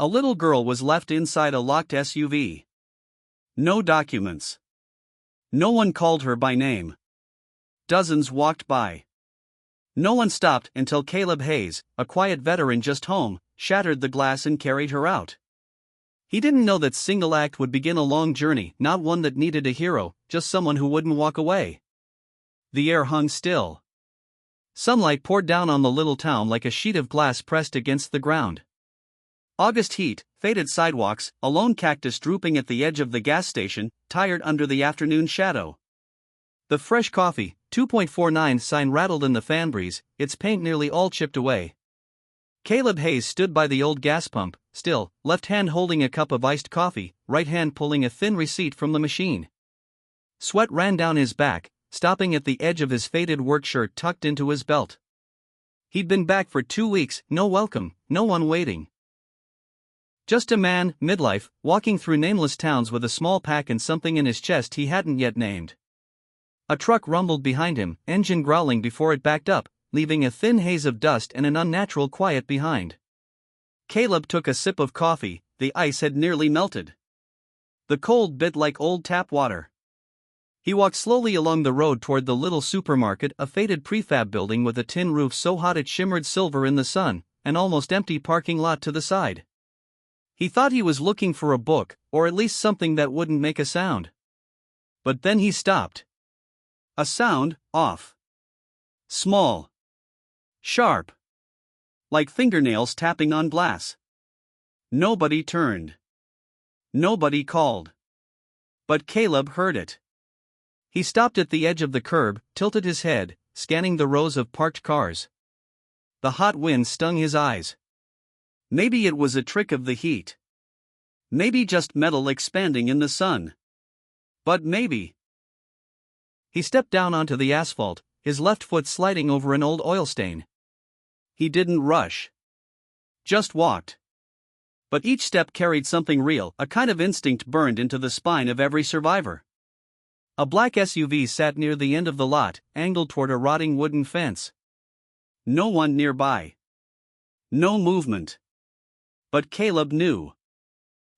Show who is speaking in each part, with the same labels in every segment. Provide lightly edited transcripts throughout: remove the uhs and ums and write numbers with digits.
Speaker 1: A little girl was left inside a locked SUV. No documents. No one called her by name. Dozens walked by. No one stopped until Caleb Hayes, a quiet veteran just home, shattered the glass and carried her out. He didn't know that single act would begin a long journey, not one that needed a hero, just someone who wouldn't walk away. The air hung still. Sunlight poured down on the little town like a sheet of glass pressed against the ground. August heat, faded sidewalks, a lone cactus drooping at the edge of the gas station, tired under the afternoon shadow. The fresh coffee, 2.49 sign rattled in the fan breeze, its paint nearly all chipped away. Caleb Hayes stood by the old gas pump, still, left hand holding a cup of iced coffee, right hand pulling a thin receipt from the machine. Sweat ran down his back, stopping at the edge of his faded work shirt tucked into his belt. He'd been back for 2 weeks, no welcome, no one waiting. Just a man, midlife, walking through nameless towns with a small pack and something in his chest he hadn't yet named. A truck rumbled behind him, engine growling before it backed up, leaving a thin haze of dust and an unnatural quiet behind. Caleb took a sip of coffee, the ice had nearly melted. The cold bit like old tap water. He walked slowly along the road toward the little supermarket, a faded prefab building with a tin roof so hot it shimmered silver in the sun, an almost empty parking lot to the side. He thought he was looking for a book, or at least something that wouldn't make a sound. But then he stopped. A sound, off. Small. Sharp. Like fingernails tapping on glass. Nobody turned. Nobody called. But Caleb heard it. He stopped at the edge of the curb, tilted his head, scanning the rows of parked cars. The hot wind stung his eyes. Maybe it was a trick of the heat. Maybe just metal expanding in the sun. But maybe. He stepped down onto the asphalt, his left foot sliding over an old oil stain. He didn't rush. Just walked. But each step carried something real, a kind of instinct burned into the spine of every survivor. A black SUV sat near the end of the lot, angled toward a rotting wooden fence. No one nearby. No movement. But Caleb knew.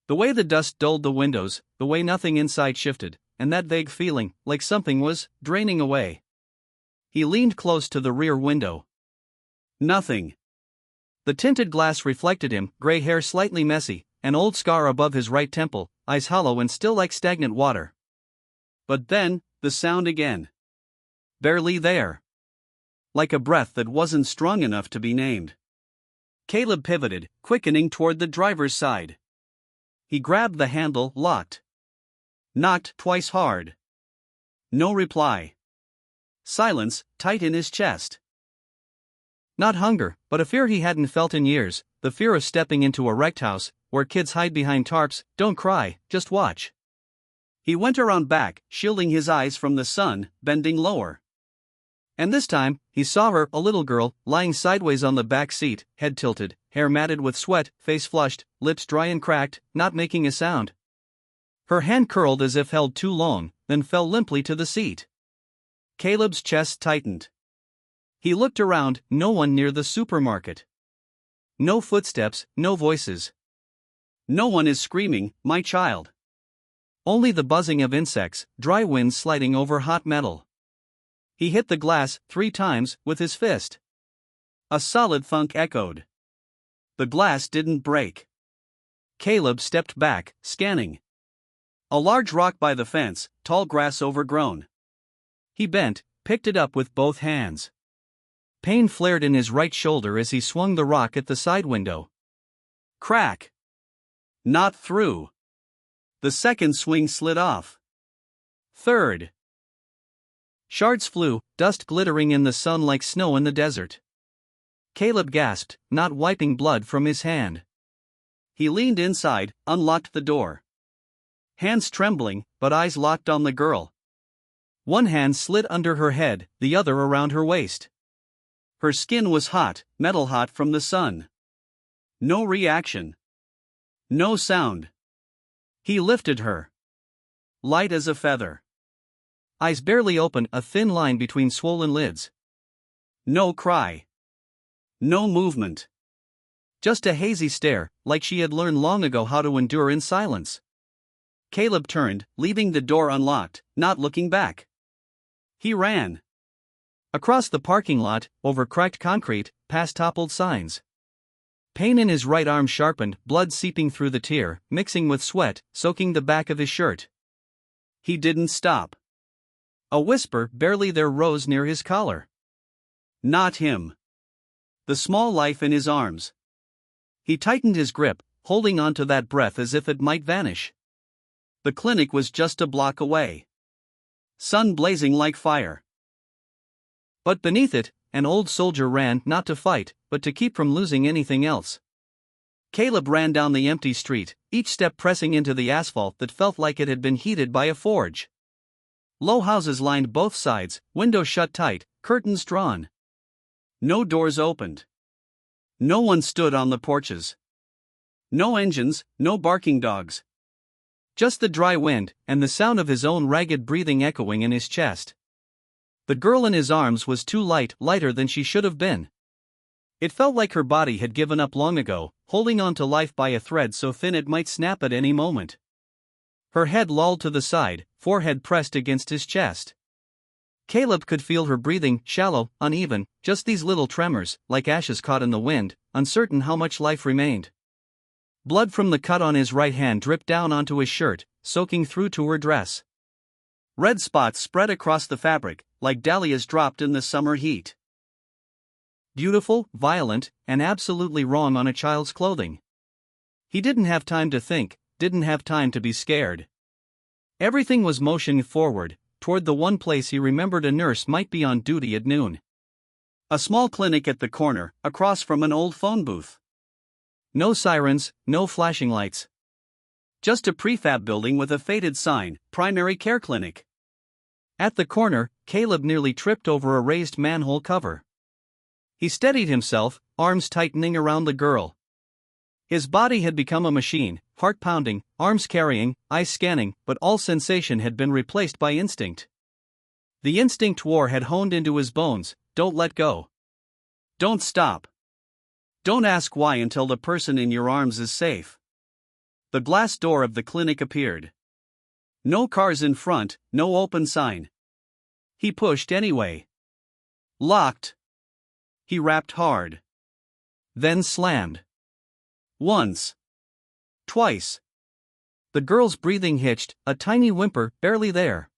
Speaker 1: The way the dust dulled the windows, the way nothing inside shifted, and that vague feeling, like something was draining away. He leaned close to the rear window. Nothing. The tinted glass reflected him, gray hair slightly messy, an old scar above his right temple, eyes hollow and still like stagnant water. But then, the sound again. Barely there. Like a breath that wasn't strong enough to be named. Caleb pivoted, quickening toward the driver's side. He grabbed the handle, locked. Knocked twice hard. No reply. Silence, tight in his chest. Not hunger, but a fear he hadn't felt in years, the fear of stepping into a wrecked house, where kids hide behind tarps. Don't cry, just watch. He went around back, shielding his eyes from the sun, bending lower. And this time, he saw her, a little girl, lying sideways on the back seat, head tilted, hair matted with sweat, face flushed, lips dry and cracked, not making a sound. Her hand curled as if held too long, then fell limply to the seat. Caleb's chest tightened. He looked around, no one near the supermarket. No footsteps, no voices. No one is screaming, "My child." Only the buzzing of insects, dry winds sliding over hot metal. He hit the glass 3 times with his fist. A solid thunk echoed. The glass didn't break. Caleb stepped back, scanning. A large rock by the fence, tall grass overgrown. He bent, picked it up with both hands. Pain flared in his right shoulder as he swung the rock at the side window. Crack. Not through. The second swing slid off. Third. Shards flew, dust glittering in the sun like snow in the desert. Caleb gasped, not wiping blood from his hand. He leaned inside, unlocked the door. Hands trembling, but eyes locked on the girl. One hand slid under her head, the other around her waist. Her skin was hot, metal hot from the sun. No reaction. No sound. He lifted her. Light as a feather. Eyes barely open, a thin line between swollen lids. No cry. No movement. Just a hazy stare, like she had learned long ago how to endure in silence. Caleb turned, leaving the door unlocked, not looking back. He ran. Across the parking lot, over cracked concrete, past toppled signs. Pain in his right arm sharpened, blood seeping through the tear, mixing with sweat, soaking the back of his shirt. He didn't stop. A whisper barely there rose near his collar. Not him. The small life in his arms. He tightened his grip, holding on to that breath as if it might vanish. The clinic was just a block away. Sun blazing like fire. But beneath it, an old soldier ran not to fight, but to keep from losing anything else. Caleb ran down the empty street, each step pressing into the asphalt that felt like it had been heated by a forge. Low houses lined both sides, windows shut tight, curtains drawn. No doors opened. No one stood on the porches. No engines, no barking dogs. Just the dry wind, and the sound of his own ragged breathing echoing in his chest. The girl in his arms was too light, lighter than she should have been. It felt like her body had given up long ago, holding on to life by a thread so thin it might snap at any moment. Her head lolled to the side, forehead pressed against his chest. Caleb could feel her breathing, shallow, uneven, just these little tremors, like ashes caught in the wind, uncertain how much life remained. Blood from the cut on his right hand dripped down onto his shirt, soaking through to her dress. Red spots spread across the fabric, like dahlias dropped in the summer heat. Beautiful, violent, and absolutely wrong on a child's clothing. He didn't have time to think, didn't have time to be scared. Everything was motioning forward, toward the one place he remembered a nurse might be on duty at noon. A small clinic at the corner, across from an old phone booth. No sirens, no flashing lights. Just a prefab building with a faded sign, Primary Care Clinic. At the corner, Caleb nearly tripped over a raised manhole cover. He steadied himself, arms tightening around the girl. His body had become a machine, heart pounding, arms carrying, eyes scanning, but all sensation had been replaced by instinct. The instinct war had honed into his bones: don't let go. Don't stop. Don't ask why until the person in your arms is safe. The glass door of the clinic appeared. No cars in front, no open sign. He pushed anyway. Locked. He rapped hard. Then slammed. Once. Twice. The girl's breathing hitched, a tiny whimper barely there.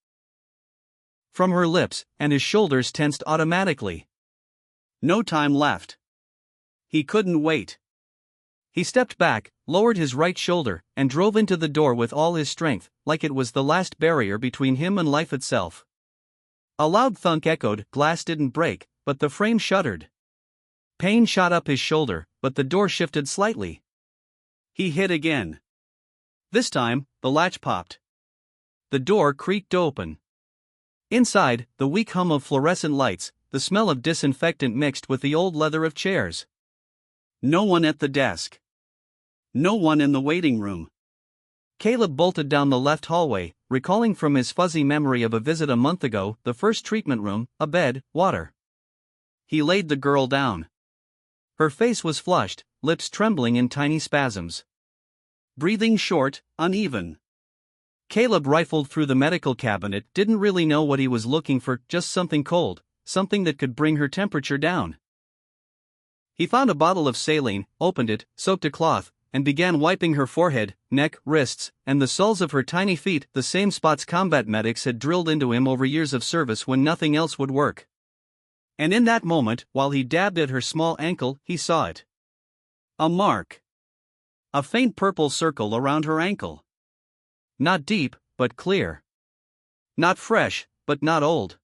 Speaker 1: From her lips, and his shoulders tensed automatically. No time left. He couldn't wait. He stepped back, lowered his right shoulder, and drove into the door with all his strength, like it was the last barrier between him and life itself. A loud thunk echoed, glass didn't break, but the frame shuddered. Pain shot up his shoulder, but the door shifted slightly. He hit again. This time, the latch popped. The door creaked open. Inside, the weak hum of fluorescent lights, the smell of disinfectant mixed with the old leather of chairs. No one at the desk. No one in the waiting room. Caleb bolted down the left hallway, recalling from his fuzzy memory of a visit a month ago, the first treatment room, a bed, water. He laid the girl down. Her face was flushed, lips trembling in tiny spasms. Breathing short, uneven. Caleb rifled through the medical cabinet, didn't really know what he was looking for, just something cold, something that could bring her temperature down. He found a bottle of saline, opened it, soaked a cloth, and began wiping her forehead, neck, wrists, and the soles of her tiny feet, the same spots combat medics had drilled into him over years of service when nothing else would work. And in that moment, while he dabbed at her small ankle, he saw it. A mark. A faint purple circle around her ankle. Not deep, but clear. Not fresh, but not old.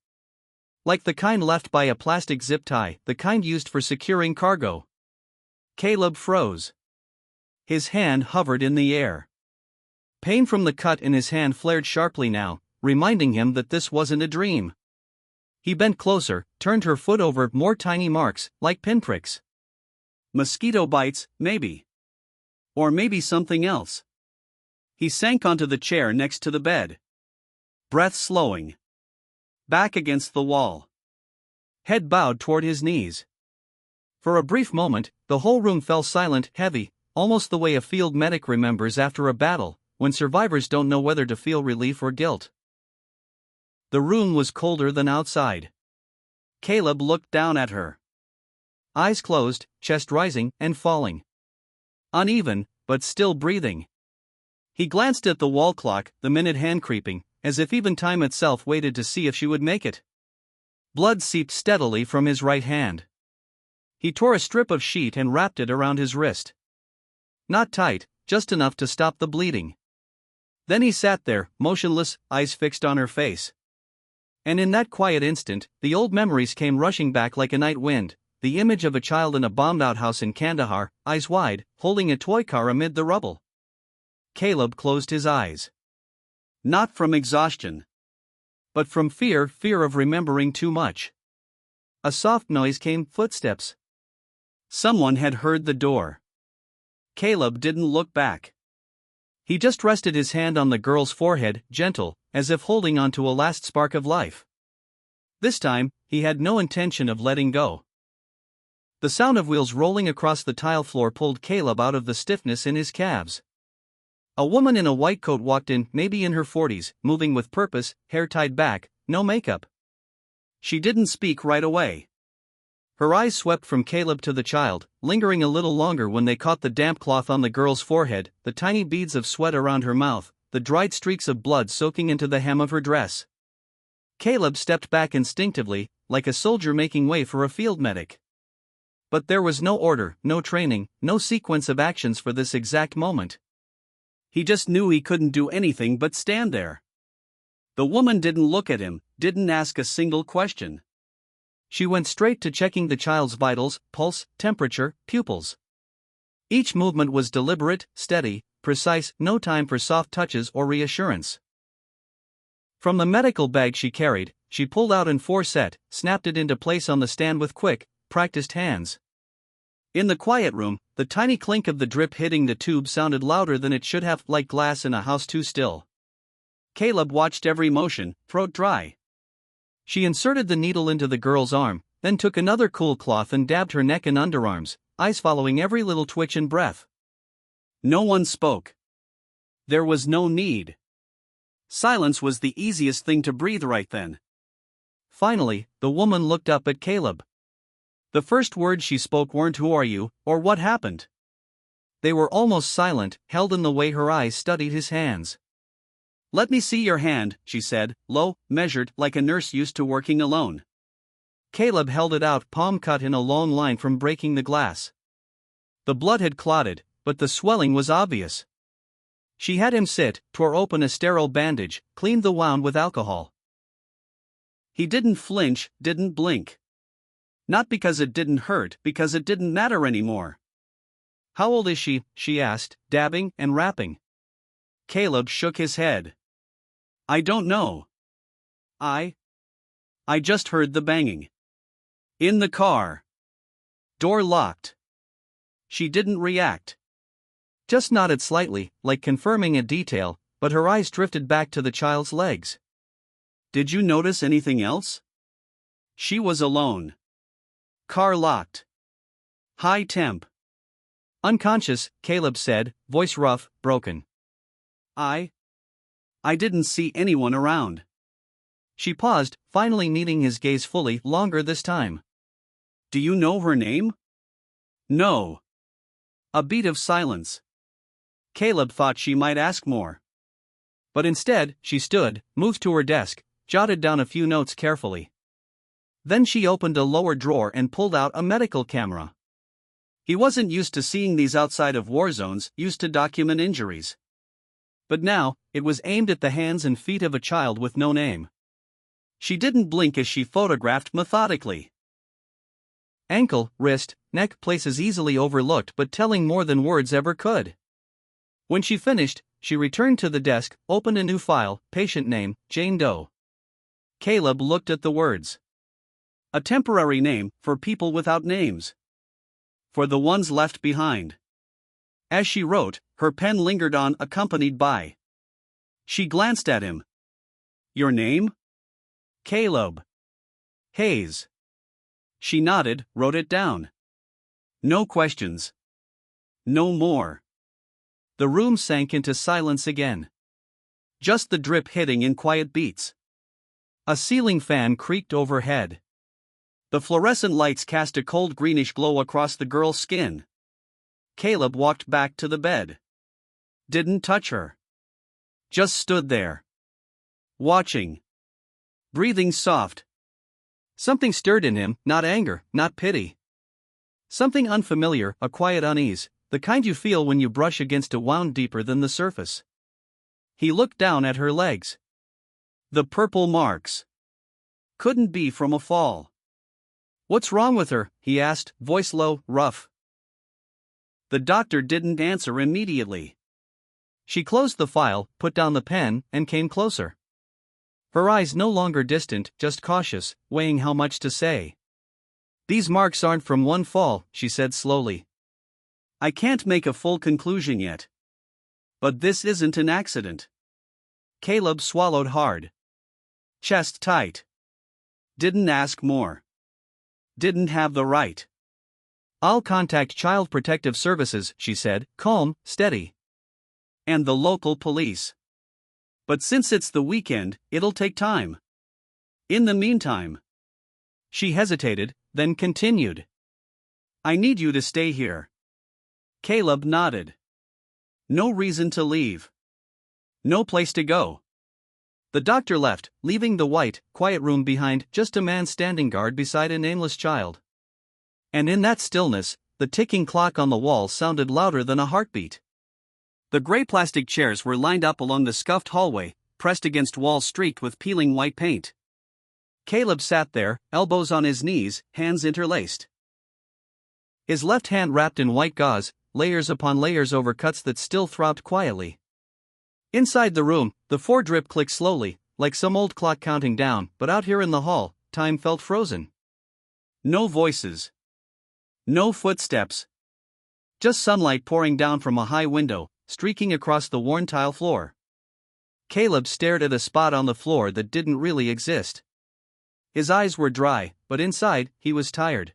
Speaker 1: Like the kind left by a plastic zip tie, the kind used for securing cargo. Caleb froze. His hand hovered in the air. Pain from the cut in his hand flared sharply now, reminding him that this wasn't a dream. He bent closer, turned her foot over, more tiny marks, like pinpricks. Mosquito bites, maybe. Or maybe something else. He sank onto the chair next to the bed. Breath slowing. Back against the wall. Head bowed toward his knees. For a brief moment, the whole room fell silent, heavy, almost the way a field medic remembers after a battle, when survivors don't know whether to feel relief or guilt. The room was colder than outside. Caleb looked down at her. Eyes closed, chest rising and falling. Uneven, but still breathing. He glanced at the wall clock, the minute hand creeping, as if even time itself waited to see if she would make it. Blood seeped steadily from his right hand. He tore a strip of sheet and wrapped it around his wrist. Not tight, just enough to stop the bleeding. Then he sat there, motionless, eyes fixed on her face. And in that quiet instant, the old memories came rushing back like a night wind, the image of a child in a bombed outhouse in Kandahar, eyes wide, holding a toy car amid the rubble. Caleb closed his eyes. Not from exhaustion, but from fear of remembering too much. A soft noise came, footsteps. Someone had heard the door. Caleb didn't look back. He just rested his hand on the girl's forehead, gentle, as if holding on to a last spark of life. This time, he had no intention of letting go. The sound of wheels rolling across the tile floor pulled Caleb out of the stiffness in his calves. A woman in a white coat walked in, maybe in her 40s, moving with purpose, hair tied back, no makeup. She didn't speak right away. Her eyes swept from Caleb to the child, lingering a little longer when they caught the damp cloth on the girl's forehead, the tiny beads of sweat around her mouth, the dried streaks of blood soaking into the hem of her dress. Caleb stepped back instinctively, like a soldier making way for a field medic. But there was no order, no training, no sequence of actions for this exact moment. He just knew he couldn't do anything but stand there. The woman didn't look at him, didn't ask a single question. She went straight to checking the child's vitals, pulse, temperature, pupils. Each movement was deliberate, steady, precise, no time for soft touches or reassurance. From the medical bag she carried, she pulled out an 4-set, snapped it into place on the stand with quick, practiced hands. In the quiet room, the tiny clink of the drip hitting the tube sounded louder than it should have, like glass in a house too still. Caleb watched every motion, throat dry. She inserted the needle into the girl's arm, then took another cool cloth and dabbed her neck and underarms, eyes following every little twitch and breath. No one spoke. There was no need. Silence was the easiest thing to breathe right then. Finally, the woman looked up at Caleb. The first words she spoke weren't "Who are you?" or "What happened?" They were almost silent, held in the way her eyes studied his hands. "Let me see your hand," she said, low, measured, like a nurse used to working alone. Caleb held it out, palm cut in a long line from breaking the glass. The blood had clotted, but the swelling was obvious. She had him sit, tore open a sterile bandage, cleaned the wound with alcohol. He didn't flinch, didn't blink. Not because it didn't hurt, because it didn't matter anymore. "How old is she?" she asked, dabbing and wrapping. Caleb shook his head. "I don't know. I just heard the banging. In the car. Door locked." She didn't react. Just nodded slightly, like confirming a detail, but her eyes drifted back to the child's legs. "Did you notice anything else?" She was alone. Car locked. High temp. "Unconscious," Caleb said, voice rough, broken. I didn't see anyone around." She paused, finally meeting his gaze fully, longer this time. "Do you know her name?" "No." A beat of silence. Caleb thought she might ask more. But instead, she stood, moved to her desk, jotted down a few notes carefully. Then she opened a lower drawer and pulled out a medical camera. He wasn't used to seeing these outside of war zones, used to document injuries. But now, it was aimed at the hands and feet of a child with no name. She didn't blink as she photographed methodically. Ankle, wrist, neck, places easily overlooked but telling more than words ever could. When she finished, she returned to the desk, opened a new file, patient name, Jane Doe. Caleb looked at the words. A temporary name, for people without names. For the ones left behind. As she wrote, her pen lingered on, accompanied by. She glanced at him. "Your name?" "Caleb Hayes." She nodded, wrote it down. No questions. No more. The room sank into silence again. Just the drip hitting in quiet beats. A ceiling fan creaked overhead. The fluorescent lights cast a cold greenish glow across the girl's skin. Caleb walked back to the bed. Didn't touch her. Just stood there. Watching. Breathing soft. Something stirred in him, not anger, not pity. Something unfamiliar, a quiet unease, the kind you feel when you brush against a wound deeper than the surface. He looked down at her legs. The purple marks. Couldn't be from a fall. "What's wrong with her?" he asked, voice low, rough. The doctor didn't answer immediately. She closed the file, put down the pen, and came closer. Her eyes no longer distant, just cautious, weighing how much to say. "These marks aren't from one fall," she said slowly. "I can't make a full conclusion yet. But this isn't an accident." Caleb swallowed hard. Chest tight. Didn't ask more. Didn't have the right. "I'll contact Child Protective Services," she said, calm, steady. "And the local police. But since it's the weekend, it'll take time. In the meantime." She hesitated, then continued. "I need you to stay here." Caleb nodded. No reason to leave. No place to go. The doctor left, leaving the white, quiet room behind, just a man standing guard beside a nameless child. And in that stillness, the ticking clock on the wall sounded louder than a heartbeat. The gray plastic chairs were lined up along the scuffed hallway, pressed against walls streaked with peeling white paint. Caleb sat there, elbows on his knees, hands interlaced. His left hand wrapped in white gauze, layers upon layers over cuts that still throbbed quietly. Inside the room, the 4-drip clicked slowly, like some old clock counting down, but out here in the hall, time felt frozen. No voices. No footsteps. Just sunlight pouring down from a high window, streaking across the worn tile floor. Caleb stared at a spot on the floor that didn't really exist. His eyes were dry, but inside, he was tired.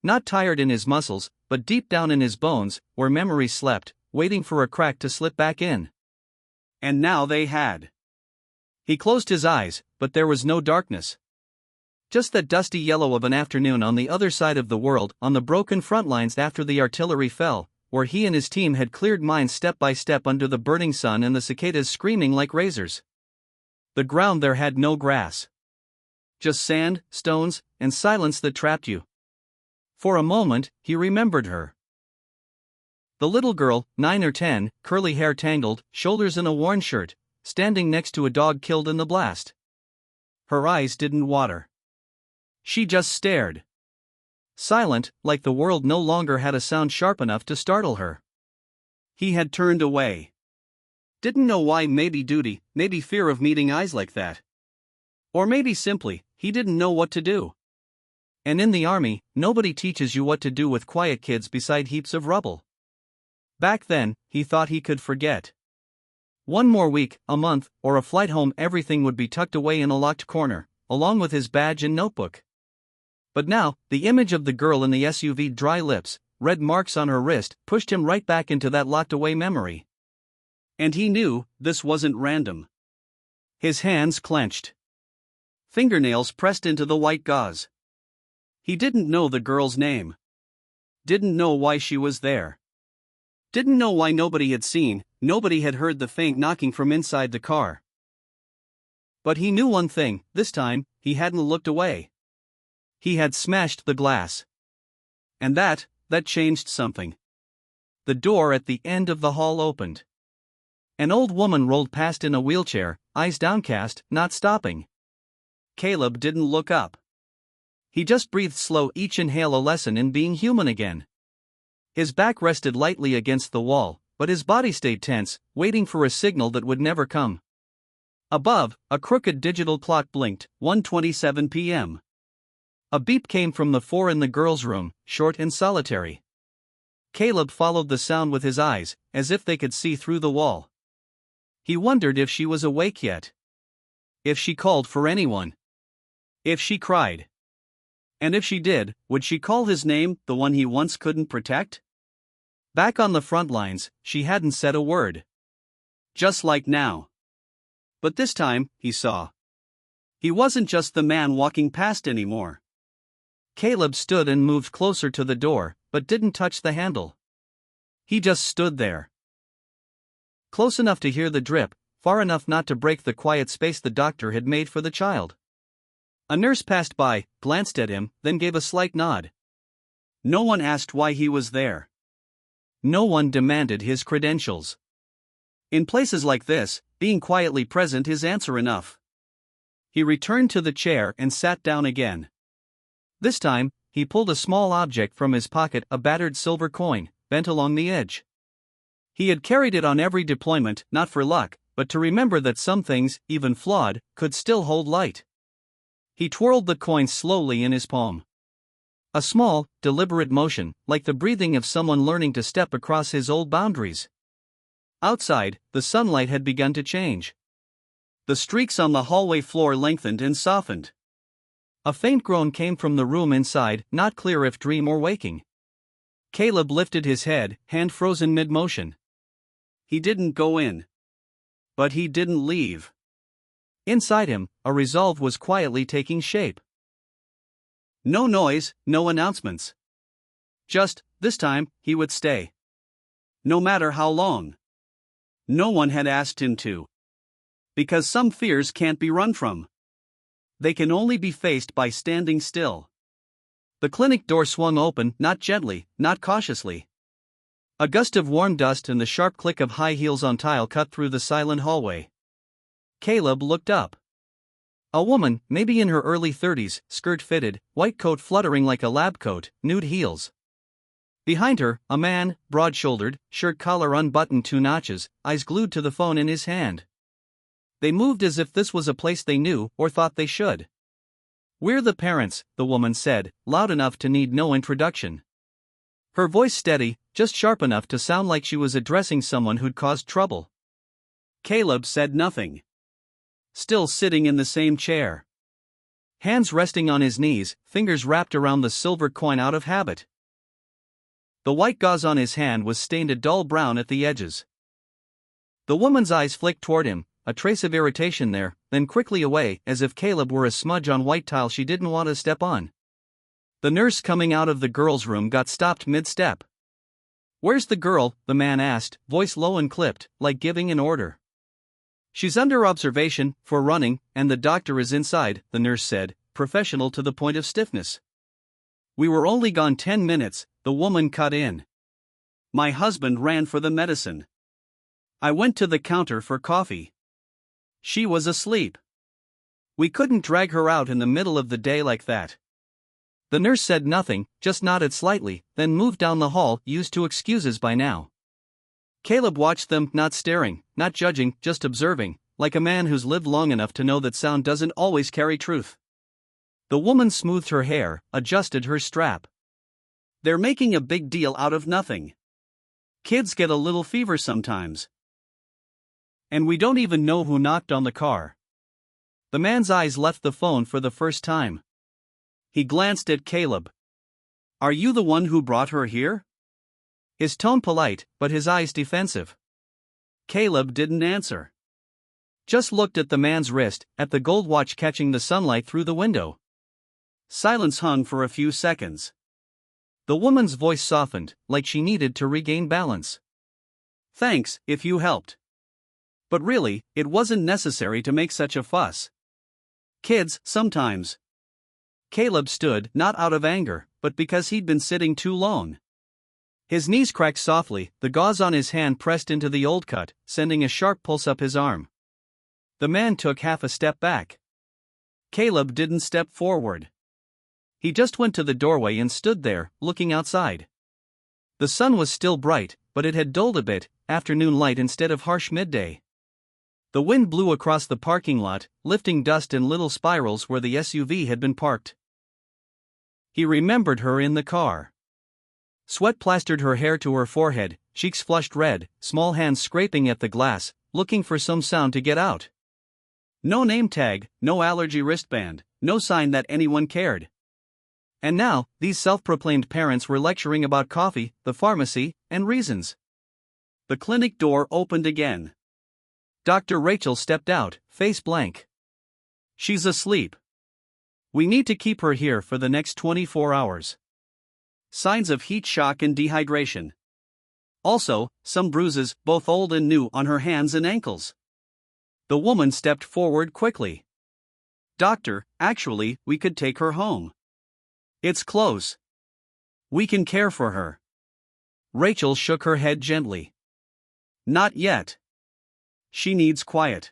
Speaker 1: Not tired in his muscles, but deep down in his bones, where memory slept, waiting for a crack to slip back in. And now they had. He closed his eyes, but there was no darkness. Just that dusty yellow of an afternoon on the other side of the world, on the broken front lines after the artillery fell, where he and his team had cleared mines step by step under the burning sun and the cicadas screaming like razors. The ground there had no grass. Just sand, stones, and silence that trapped you. For a moment, he remembered her. The little girl, 9 or 10, curly hair tangled, shoulders in a worn shirt, standing next to a dog killed in the blast. Her eyes didn't water. She just stared. Silent, like the world no longer had a sound sharp enough to startle her. He had turned away. Didn't know why, maybe duty, maybe fear of meeting eyes like that. Or maybe simply, he didn't know what to do. And in the army, nobody teaches you what to do with quiet kids beside heaps of rubble. Back then, he thought he could forget. One more week, a month, or a flight home, everything would be tucked away in a locked corner, along with his badge and notebook. But now, the image of the girl in the SUV, dry lips, red marks on her wrist, pushed him right back into that locked-away memory. And he knew, this wasn't random. His hands clenched. Fingernails pressed into the white gauze. He didn't know the girl's name. Didn't know why she was there. Didn't know why nobody had seen, nobody had heard the faint knocking from inside the car. But he knew one thing, this time, he hadn't looked away. He had smashed the glass. And that changed something. The door at the end of the hall opened. An old woman rolled past in a wheelchair, eyes downcast, not stopping. Caleb didn't look up. He just breathed slow, each inhale a lesson in being human again. His back rested lightly against the wall, but his body stayed tense, waiting for a signal that would never come. Above, a crooked digital clock blinked, 1:27 p.m. A beep came from the 4 in the girls' room, short and solitary. Caleb followed the sound with his eyes, as if they could see through the wall. He wondered if she was awake yet. If she called for anyone. If she cried. And if she did, would she call his name, the one he once couldn't protect? Back on the front lines, she hadn't said a word. Just like now. But this time, he saw. He wasn't just the man walking past anymore. Caleb stood and moved closer to the door, but didn't touch the handle. He just stood there. Close enough to hear the drip, far enough not to break the quiet space the doctor had made for the child. A nurse passed by, glanced at him, then gave a slight nod. No one asked why he was there. No one demanded his credentials. In places like this, being quietly present is answer enough. He returned to the chair and sat down again. This time, he pulled a small object from his pocket, a battered silver coin, bent along the edge. He had carried it on every deployment, not for luck, but to remember that some things, even flawed, could still hold light. He twirled the coin slowly in his palm. A small, deliberate motion, like the breathing of someone learning to step across his old boundaries. Outside, the sunlight had begun to change. The streaks on the hallway floor lengthened and softened. A faint groan came from the room inside, not clear if dream or waking. Caleb lifted his head, hand frozen mid-motion. He didn't go in. But he didn't leave. Inside him, a resolve was quietly taking shape. No noise, no announcements. Just, this time, he would stay. No matter how long. No one had asked him to. Because some fears can't be run from. They can only be faced by standing still. The clinic door swung open, not gently, not cautiously. A gust of warm dust and the sharp click of high heels on tile cut through the silent hallway. Caleb looked up. A woman, maybe in her early 30s, skirt fitted, white coat fluttering like a lab coat, nude heels. Behind her, a man, broad-shouldered, shirt collar unbuttoned 2 notches, eyes glued to the phone in his hand. They moved as if this was a place they knew, or thought they should. "We're the parents," the woman said, loud enough to need no introduction. Her voice steady, just sharp enough to sound like she was addressing someone who'd caused trouble. Caleb said nothing. Still sitting in the same chair. Hands resting on his knees, fingers wrapped around the silver coin out of habit. The white gauze on his hand was stained a dull brown at the edges. The woman's eyes flicked toward him, a trace of irritation there, then quickly away, as if Caleb were a smudge on white tile she didn't want to step on. The nurse coming out of the girls' room got stopped mid-step. "Where's the girl?" the man asked, voice low and clipped, like giving an order. "She's under observation, for running, and the doctor is inside," the nurse said, professional to the point of stiffness. "We were only gone 10 minutes, the woman cut in. My husband ran for the medicine. I went to the counter for coffee. She was asleep. We couldn't drag her out in the middle of the day like that." The nurse said nothing, just nodded slightly, then moved down the hall, used to excuses by now. Caleb watched them, not staring, not judging, just observing, like a man who's lived long enough to know that sound doesn't always carry truth. The woman smoothed her hair, adjusted her strap. "They're making a big deal out of nothing. Kids get a little fever sometimes. And we don't even know who knocked on the car." The man's eyes left the phone for the first time. He glanced at Caleb. "Are you the one who brought her here?" His tone polite, but his eyes defensive. Caleb didn't answer. Just looked at the man's wrist, at the gold watch catching the sunlight through the window. Silence hung for a few seconds. The woman's voice softened, like she needed to regain balance. "Thanks, if you helped. But really, it wasn't necessary to make such a fuss. Kids, sometimes." Caleb stood, not out of anger, but because he'd been sitting too long. His knees cracked softly, the gauze on his hand pressed into the old cut, sending a sharp pulse up his arm. The man took half a step back. Caleb didn't step forward. He just went to the doorway and stood there, looking outside. The sun was still bright, but it had dulled a bit, afternoon light instead of harsh midday. The wind blew across the parking lot, lifting dust in little spirals where the SUV had been parked. He remembered her in the car. Sweat plastered her hair to her forehead, cheeks flushed red, small hands scraping at the glass, looking for some sound to get out. No name tag, no allergy wristband, no sign that anyone cared. And now, these self-proclaimed parents were lecturing about coffee, the pharmacy, and reasons. The clinic door opened again. Dr. Rachel stepped out, face blank. She's asleep. We need to keep her here for the next 24 hours. Signs of heat shock and dehydration. Also, some bruises, both old and new, on her hands and ankles. The woman stepped forward quickly. Doctor, actually, we could take her home. It's close. We can care for her. Rachel shook her head gently. Not yet. She needs quiet.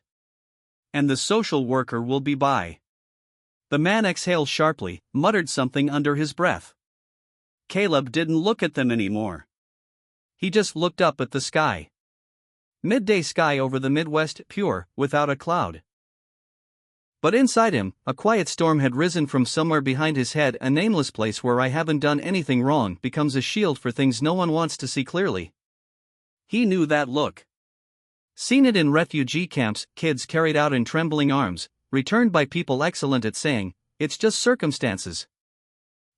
Speaker 1: And the social worker will be by. The man exhaled sharply, muttered something under his breath. Caleb didn't look at them anymore. He just looked up at the sky. Midday sky over the Midwest, pure, without a cloud. But inside him, a quiet storm had risen from somewhere behind his head. A nameless place where "I haven't done anything wrong" becomes a shield for things no one wants to see clearly. He knew that look. Seen it in refugee camps, kids carried out in trembling arms, returned by people excellent at saying, "It's just circumstances."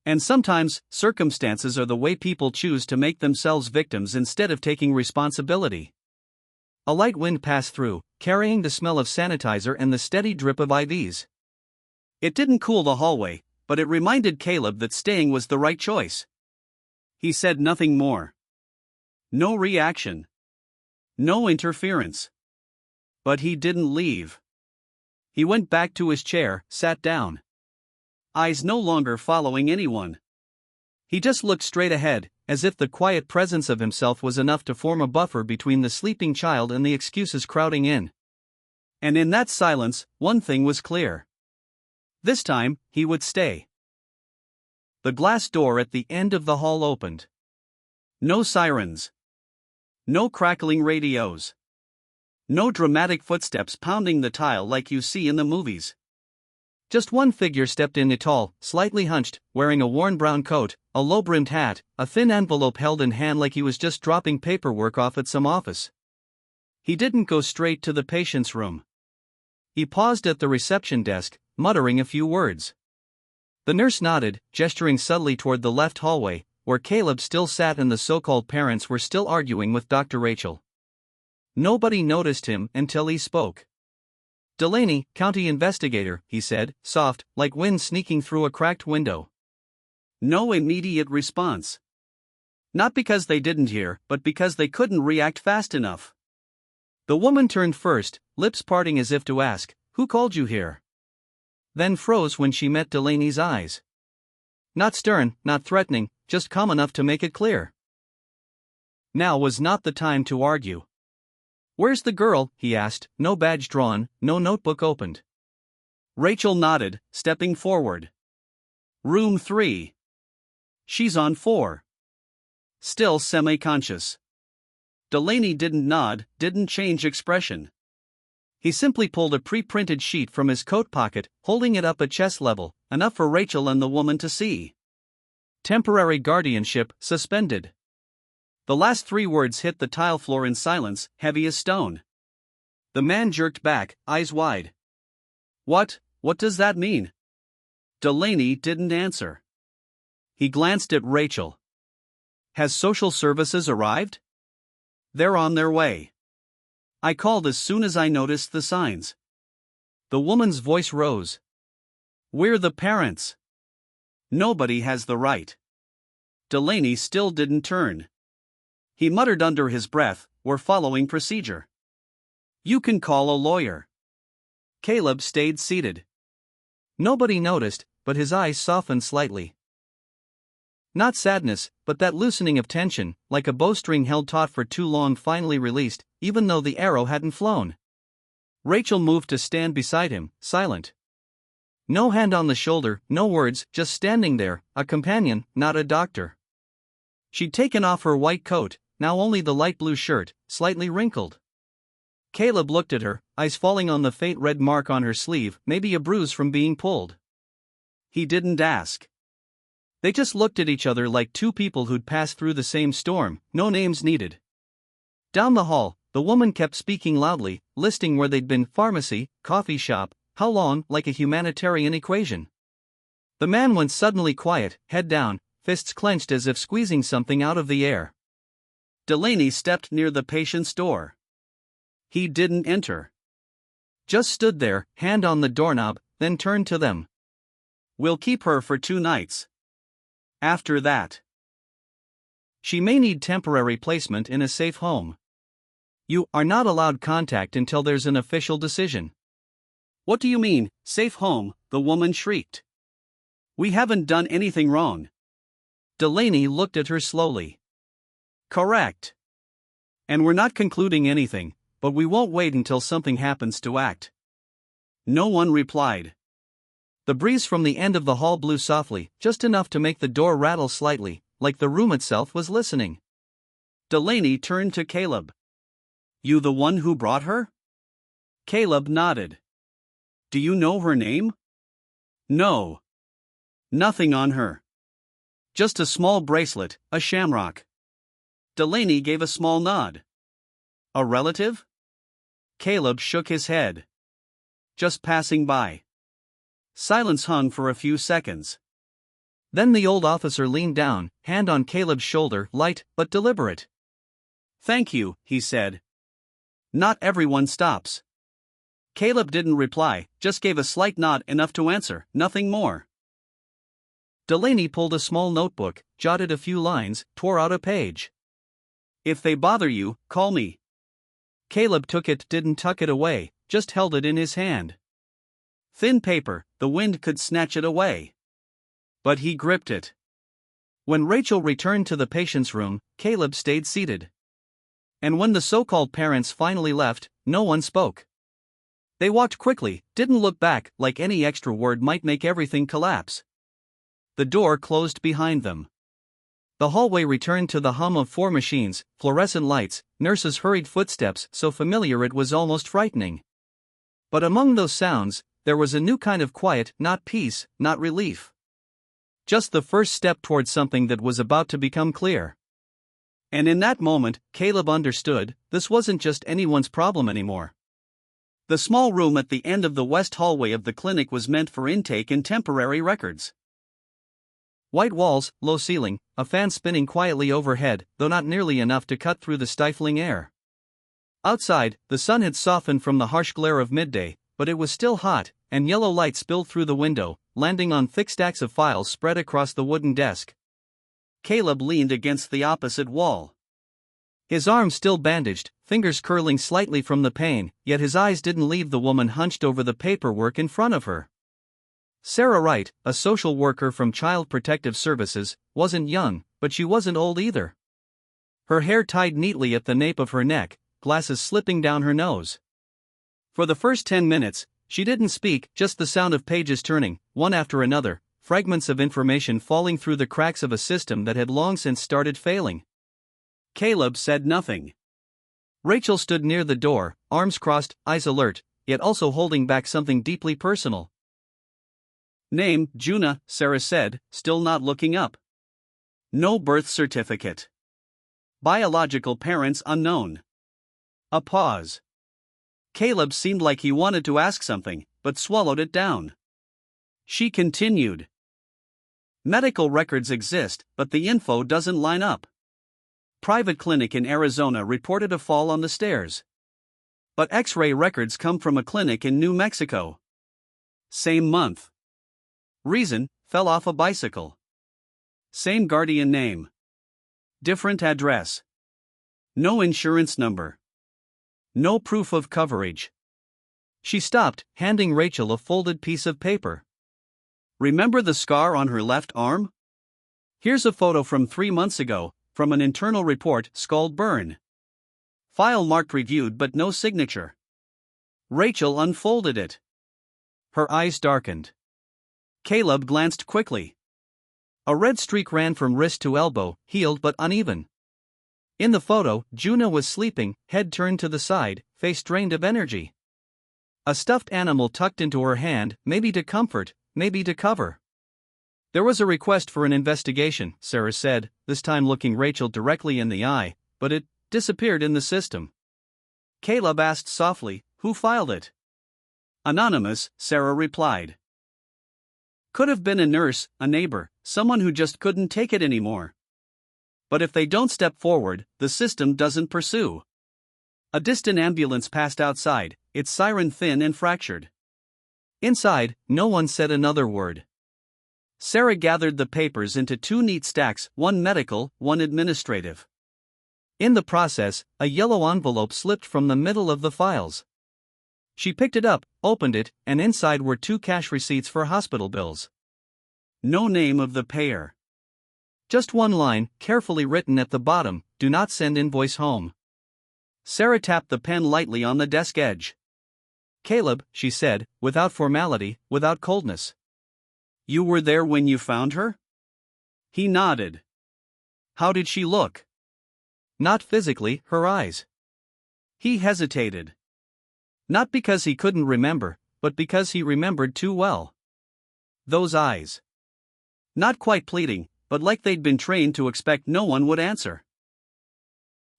Speaker 1: And sometimes, circumstances are the way people choose to make themselves victims instead of taking responsibility. A light wind passed through, carrying the smell of sanitizer and the steady drip of IVs. It didn't cool the hallway, but it reminded Caleb that staying was the right choice. He said nothing more. No reaction. No interference. But he didn't leave. He went back to his chair, sat down. Eyes no longer following anyone. He just looked straight ahead, as if the quiet presence of himself was enough to form a buffer between the sleeping child and the excuses crowding in. And in that silence, one thing was clear. This time, he would stay. The glass door at the end of the hall opened. No sirens. No crackling radios. No dramatic footsteps pounding the tile like you see in the movies. Just one figure stepped in, tall, slightly hunched, wearing a worn brown coat, a low-brimmed hat, a thin envelope held in hand like he was just dropping paperwork off at some office. He didn't go straight to the patient's room. He paused at the reception desk, muttering a few words. The nurse nodded, gesturing subtly toward the left hallway, where Caleb still sat and the so-called parents were still arguing with Dr. Rachel. Nobody noticed him until he spoke. "Delaney, county investigator," he said, soft, like wind sneaking through a cracked window. No immediate response. Not because they didn't hear, but because they couldn't react fast enough. The woman turned first, lips parting as if to ask, "Who called you here?" Then froze when she met Delaney's eyes. Not stern, not threatening, just calm enough to make it clear. Now was not the time to argue. "Where's the girl?" he asked, no badge drawn, no notebook opened. Rachel nodded, stepping forward. "Room 3. She's on 4. Still semi-conscious." Delaney didn't nod, didn't change expression. He simply pulled a pre-printed sheet from his coat pocket, holding it up at chest level, enough for Rachel and the woman to see. "Temporary guardianship suspended." The last 3 words hit the tile floor in silence, heavy as stone. The man jerked back, eyes wide. What does that mean?" Delaney didn't answer. He glanced at Rachel. "Has social services arrived?" "They're on their way. I called as soon as I noticed the signs." The woman's voice rose. "We're the parents. Nobody has the right." Delaney still didn't turn. He muttered under his breath, "We're following procedure. You can call a lawyer." Caleb stayed seated. Nobody noticed, but his eyes softened slightly. Not sadness, but that loosening of tension, like a bowstring held taut for too long finally released, even though the arrow hadn't flown. Rachel moved to stand beside him, silent. No hand on the shoulder, no words, just standing there, a companion, not a doctor. She'd taken off her white coat, now only the light blue shirt, slightly wrinkled. Caleb looked at her, eyes falling on the faint red mark on her sleeve, maybe a bruise from being pulled. He didn't ask. They just looked at each other like two people who'd passed through the same storm, no names needed. Down the hall, the woman kept speaking loudly, listing where they'd been: pharmacy, coffee shop, how long, like a humanitarian equation. The man went suddenly quiet, head down, fists clenched as if squeezing something out of the air. Delaney stepped near the patient's door. He didn't enter. Just stood there, hand on the doorknob, then turned to them. "We'll keep her for 2 nights. After that, she may need temporary placement in a safe home. You are not allowed contact until there's an official decision." "What do you mean, safe home?" the woman shrieked. "We haven't done anything wrong." Delaney looked at her slowly. "Correct. And we're not concluding anything, but we won't wait until something happens to act." No one replied. The breeze from the end of the hall blew softly, just enough to make the door rattle slightly, like the room itself was listening. Delaney turned to Caleb. "You the one who brought her?" Caleb nodded. "Do you know her name?" "No. Nothing on her. Just a small bracelet, a shamrock." Delaney gave a small nod. "A relative?" Caleb shook his head. "Just passing by." Silence hung for a few seconds. Then the old officer leaned down, hand on Caleb's shoulder, light but deliberate. "Thank you," he said. "Not everyone stops." Caleb didn't reply, just gave a slight nod, enough to answer, nothing more. Delaney pulled a small notebook, jotted a few lines, tore out a page. "If they bother you, call me." Caleb took it, didn't tuck it away, just held it in his hand. Thin paper, the wind could snatch it away. But he gripped it. When Rachel returned to the patient's room, Caleb stayed seated. And when the so-called parents finally left, no one spoke. They walked quickly, didn't look back, like any extra word might make everything collapse. The door closed behind them. The hallway returned to the hum of 4 machines, fluorescent lights, nurses' hurried footsteps, so familiar it was almost frightening. But among those sounds, there was a new kind of quiet, not peace, not relief. Just the first step towards something that was about to become clear. And in that moment, Caleb understood, this wasn't just anyone's problem anymore. The small room at the end of the west hallway of the clinic was meant for intake and temporary records. White walls, low ceiling, a fan spinning quietly overhead, though not nearly enough to cut through the stifling air. Outside, the sun had softened from the harsh glare of midday, but it was still hot, and yellow light spilled through the window, landing on thick stacks of files spread across the wooden desk. Caleb leaned against the opposite wall. His arms still bandaged, fingers curling slightly from the pain, yet his eyes didn't leave the woman hunched over the paperwork in front of her. Sarah Wright, a social worker from Child Protective Services, wasn't young, but she wasn't old either. Her hair tied neatly at the nape of her neck, glasses slipping down her nose. For the first 10 minutes, she didn't speak, just the sound of pages turning, one after another, fragments of information falling through the cracks of a system that had long since started failing. Caleb said nothing. Rachel stood near the door, arms crossed, eyes alert, yet also holding back something deeply personal. "Name, Juna," Sarah said, still not looking up. "No birth certificate. Biological parents unknown." A pause. Caleb seemed like he wanted to ask something, but swallowed it down. She continued. "Medical records exist, but the info doesn't line up. Private clinic in Arizona reported a fall on the stairs. But X-ray records come from a clinic in New Mexico. Same month. Reason, fell off a bicycle. Same guardian name. Different address. No insurance number. No proof of coverage." She stopped, handing Rachel a folded piece of paper. "Remember the scar on her left arm? Here's a photo from 3 months ago, from an internal report, scald burn. File marked reviewed but no signature." Rachel unfolded it. Her eyes darkened. Caleb glanced quickly. A red streak ran from wrist to elbow, healed but uneven. In the photo, Juna was sleeping, head turned to the side, face drained of energy. A stuffed animal tucked into her hand, maybe to comfort, maybe to cover. "There was a request for an investigation," Sarah said, this time looking Rachel directly in the eye, "but it disappeared in the system." Caleb asked softly, "Who filed it?" "Anonymous," Sarah replied. Could have been a nurse, a neighbor, someone who just couldn't take it anymore. But if they don't step forward, the system doesn't pursue. A distant ambulance passed outside, its siren thin and fractured. Inside, no one said another word. Sarah gathered the papers into 2 neat stacks, one medical, one administrative. In the process, a yellow envelope slipped from the middle of the files. She picked it up, opened it, and inside were 2 cash receipts for hospital bills. No name of the payer. Just one line, carefully written at the bottom: "Do not send invoice home." Sarah tapped the pen lightly on the desk edge. "Caleb," she said, without formality, without coldness. "You were there when you found her?" He nodded. "How did she look?" "Not physically, her eyes." He hesitated. Not because he couldn't remember, but because he remembered too well. Those eyes. Not quite pleading, but like they'd been trained to expect no one would answer.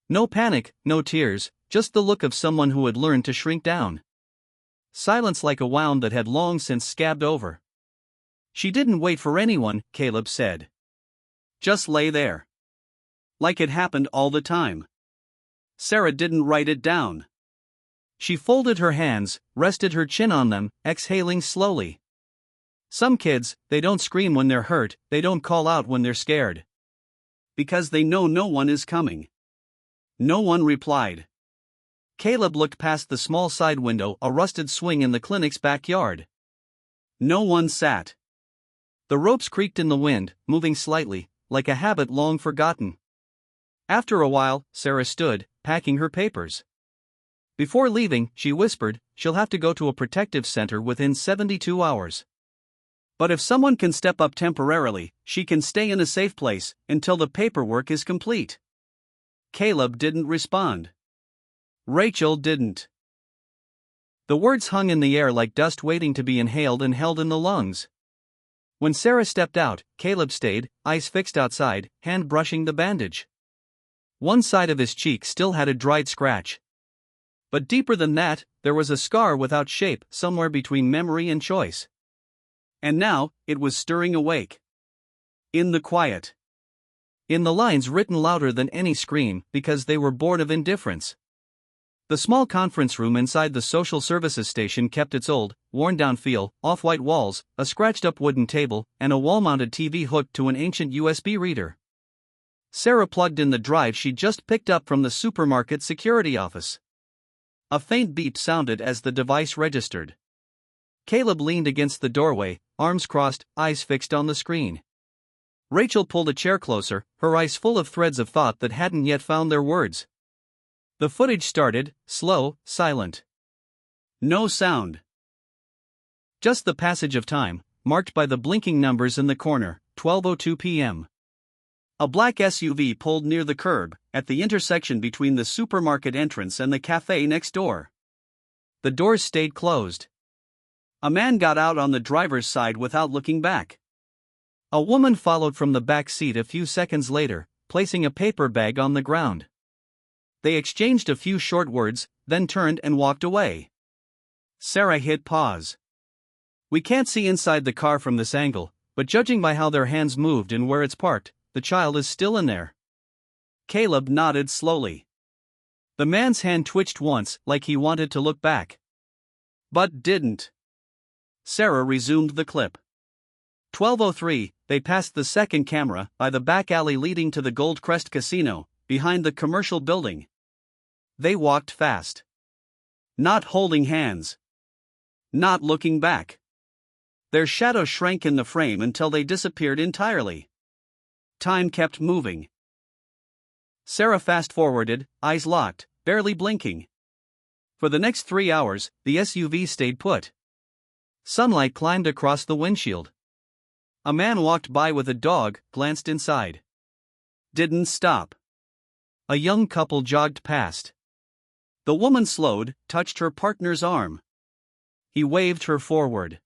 Speaker 1: No panic, no tears, just the look of someone who had learned to shrink down. Silence like a wound that had long since scabbed over. "She didn't wait for anyone," Caleb said. "Just lay there. Like it happened all the time." Sarah didn't write it down. She folded her hands, rested her chin on them, exhaling slowly. Some kids, they don't scream when they're hurt, they don't call out when they're scared. Because they know no one is coming. No one replied. Caleb looked past the small side window, a rusted swing in the clinic's backyard. No one sat. The ropes creaked in the wind, moving slightly, like a habit long forgotten. After a while, Sarah stood, packing her papers. Before leaving, she whispered, "She'll have to go to a protective center within 72 hours. But if someone can step up temporarily, she can stay in a safe place until the paperwork is complete." Caleb didn't respond. Rachel didn't. The words hung in the air like dust waiting to be inhaled and held in the lungs. When Sarah stepped out, Caleb stayed, eyes fixed outside, hand brushing the bandage. One side of his cheek still had a dried scratch. But deeper than that, there was a scar without shape somewhere between memory and choice. And now, it was stirring awake. In the quiet. In the lines written louder than any scream, because they were born of indifference. The small conference room inside the social services station kept its old, worn-down feel: off-white walls, a scratched-up wooden table, and a wall-mounted TV hooked to an ancient USB reader. Sarah plugged in the drive she'd just picked up from the supermarket security office. A faint beep sounded as the device registered. Caleb leaned against the doorway, arms crossed, eyes fixed on the screen. Rachel pulled a chair closer, her eyes full of threads of thought that hadn't yet found their words. The footage started, slow, silent. No sound. Just the passage of time, marked by the blinking numbers in the corner, 12:02 p.m. A black SUV pulled near the curb, at the intersection between the supermarket entrance and the cafe next door. The doors stayed closed. A man got out on the driver's side without looking back. A woman followed from the back seat a few seconds later, placing a paper bag on the ground. They exchanged a few short words, then turned and walked away. Sarah hit pause. "We can't see inside the car from this angle, but judging by how their hands moved and where it's parked, the child is still in there." Caleb nodded slowly. The man's hand twitched once, like he wanted to look back. But didn't. Sarah resumed the clip. 12:03, they passed the second camera, by the back alley leading to the Gold Crest Casino, behind the commercial building. They walked fast. Not holding hands. Not looking back. Their shadows shrank in the frame until they disappeared entirely. Time kept moving. Sarah fast-forwarded, eyes locked, barely blinking. For the next 3 hours, the SUV stayed put. Sunlight climbed across the windshield. A man walked by with a dog, glanced inside. Didn't stop. A young couple jogged past. The woman slowed, touched her partner's arm. He waved her forward.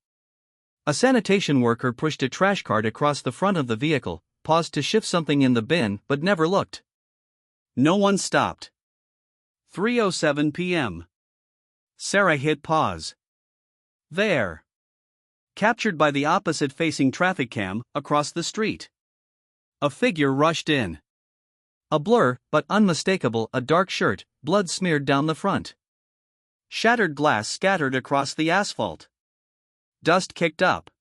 Speaker 1: A sanitation worker pushed a trash cart across the front of the vehicle, paused to shift something in the bin but never looked. No one stopped. 3:07 p.m. Sarah hit pause. There. captured by the opposite-facing traffic cam across the street. A figure rushed in. A blur, but unmistakable, a dark shirt, blood smeared down the front. Shattered glass scattered across the asphalt. Dust kicked up.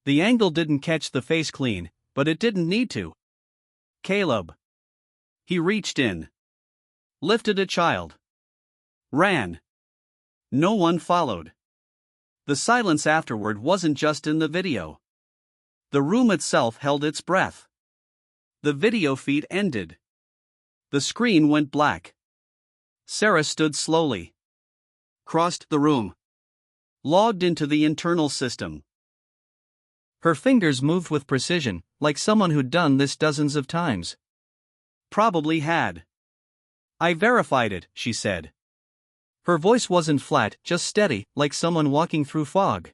Speaker 1: The angle didn't catch the face clean, but it didn't need to. Caleb. He reached in. Lifted a child. Ran. No one followed. The silence afterward wasn't just in the video. The room itself held its breath. The video feed ended. The screen went black. Sarah stood slowly. Crossed the room. Logged into the internal system. Her fingers moved with precision, like someone who'd done this dozens of times. Probably had. I verified it, she said. Her voice wasn't flat, just steady, like someone walking through fog.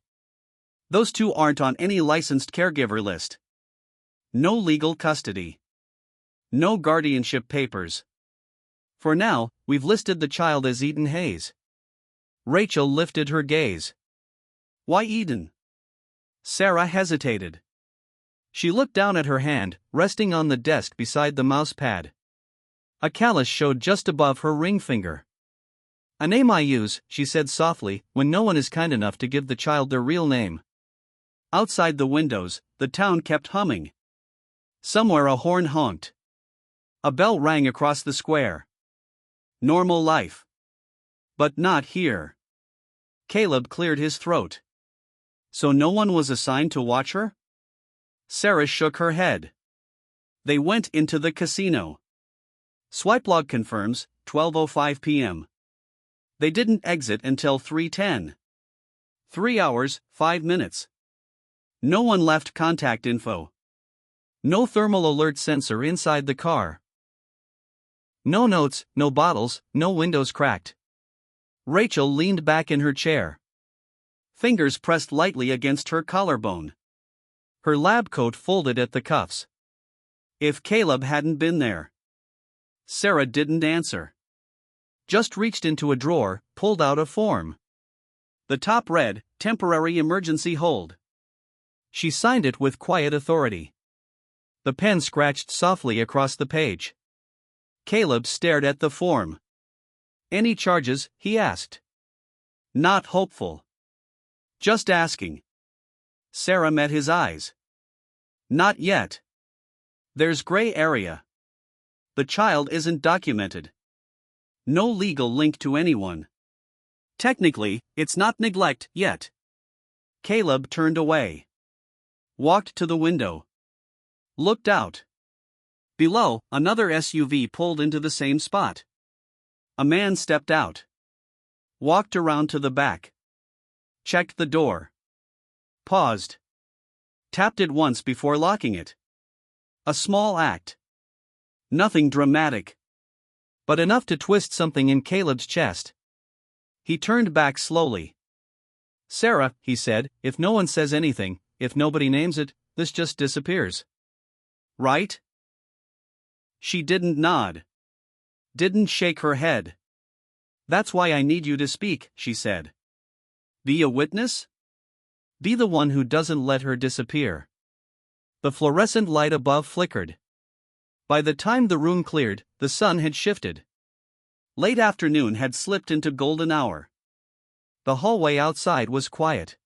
Speaker 1: Those two aren't on any licensed caregiver list. No legal custody. No guardianship papers. For now, we've listed the child as Eden Hayes. Rachel lifted her gaze. Why Eden? Sarah hesitated. She looked down at her hand, resting on the desk beside the mouse pad. A callus showed just above her ring finger. A name I use, she said softly, when no one is kind enough to give the child their real name. Outside the windows, the town kept humming. Somewhere a horn honked. A bell rang across the square. Normal life. But not here. Caleb cleared his throat. So no one was assigned to watch her? Sarah shook her head. They went into the casino. Swipe log confirms, 12:05 p.m. They didn't exit until 3:10. 3 hours, 5 minutes. No one left contact info. No thermal alert sensor inside the car. No notes, no bottles, no windows cracked. Rachel leaned back in her chair. Fingers pressed lightly against her collarbone. Her lab coat folded at the cuffs. If Caleb hadn't been there. Sarah didn't answer. Just reached into a drawer, pulled out a form. The top read, Temporary Emergency Hold. She signed it with quiet authority. The pen scratched softly across the page. Caleb stared at the form. Any charges? He asked. Not hopeful. Just asking. Sarah met his eyes. Not yet. There's gray area. The child isn't documented. No legal link to anyone. Technically, it's not neglect yet. Caleb turned away. Walked to the window. Looked out. Below, another SUV pulled into the same spot. A man stepped out. Walked around to the back. Checked the door. Paused. Tapped it once before locking it. A small act. Nothing dramatic. But enough to twist something in Caleb's chest. He turned back slowly. Sarah, he said, if no one says anything, if nobody names it, this just disappears. Right? She didn't nod. Didn't shake her head. That's why I need you to speak, she said. Be a witness? Be the one who doesn't let her disappear. The fluorescent light above flickered. By the time the room cleared, the sun had shifted. Late afternoon had slipped into golden hour. The hallway outside was quiet.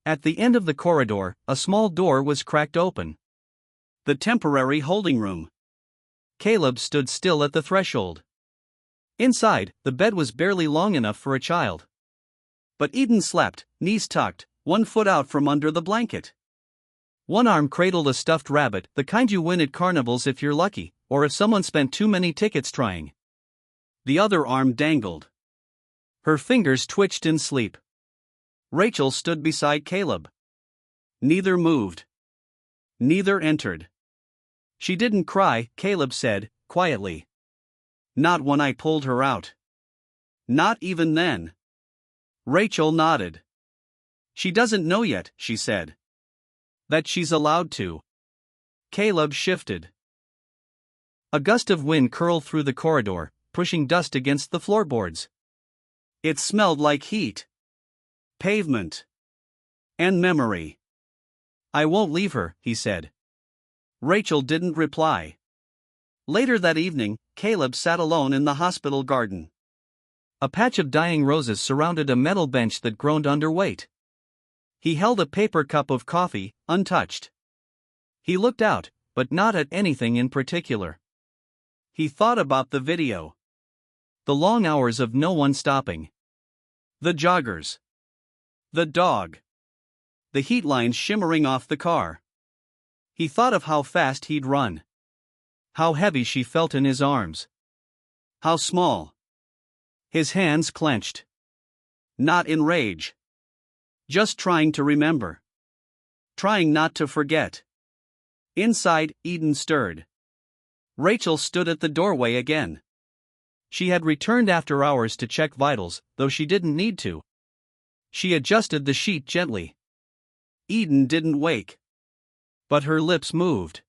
Speaker 1: At the end of the corridor, a small door was cracked open. The temporary holding room. Caleb stood still at the threshold. Inside, the bed was barely long enough for a child. But Eden slept, knees tucked, 1 foot out from under the blanket. One arm cradled a stuffed rabbit, the kind you win at carnivals if you're lucky, or if someone spent too many tickets trying. The other arm dangled. Her fingers twitched in sleep. Rachel stood beside Caleb. Neither moved. Neither entered. She didn't cry, Caleb said, quietly. Not when I pulled her out. Not even then. Rachel nodded. She doesn't know yet, she said. That she's allowed to. Caleb shifted. A gust of wind curled through the corridor, pushing dust against the floorboards. It smelled like heat. Pavement. And memory. I won't leave her, he said. Rachel didn't reply. Later that evening, Caleb sat alone in the hospital garden. A patch of dying roses surrounded a metal bench that groaned under weight. He held a paper cup of coffee, untouched. He looked out, but not at anything in particular. He thought about the video. The long hours of no one stopping. The joggers. The dog. The heat lines shimmering off the car. He thought of how fast he'd run. How heavy she felt in his arms. How small. His hands clenched. Not in rage. Just trying to remember. Trying not to forget. Inside, Eden stirred. Rachel stood at the doorway again. She had returned after hours to check vitals, though she didn't need to. She adjusted the sheet gently. Eden didn't wake. But her lips moved.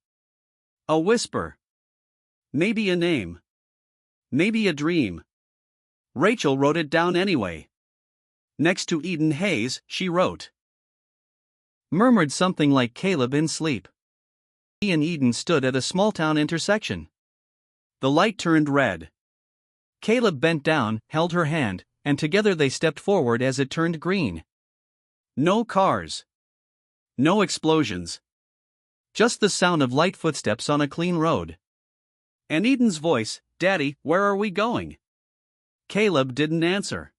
Speaker 1: A whisper. Maybe a name. Maybe a dream. Rachel wrote it down anyway. Next to Eden Hayes, she wrote. Murmured something like Caleb in sleep. He and Eden stood at a small-town intersection. The light turned red. Caleb bent down, held her hand, and together they stepped forward as it turned green. No cars. No explosions. Just the sound of light footsteps on a clean road. And Eden's voice, "Daddy, where are we going?" Caleb didn't answer.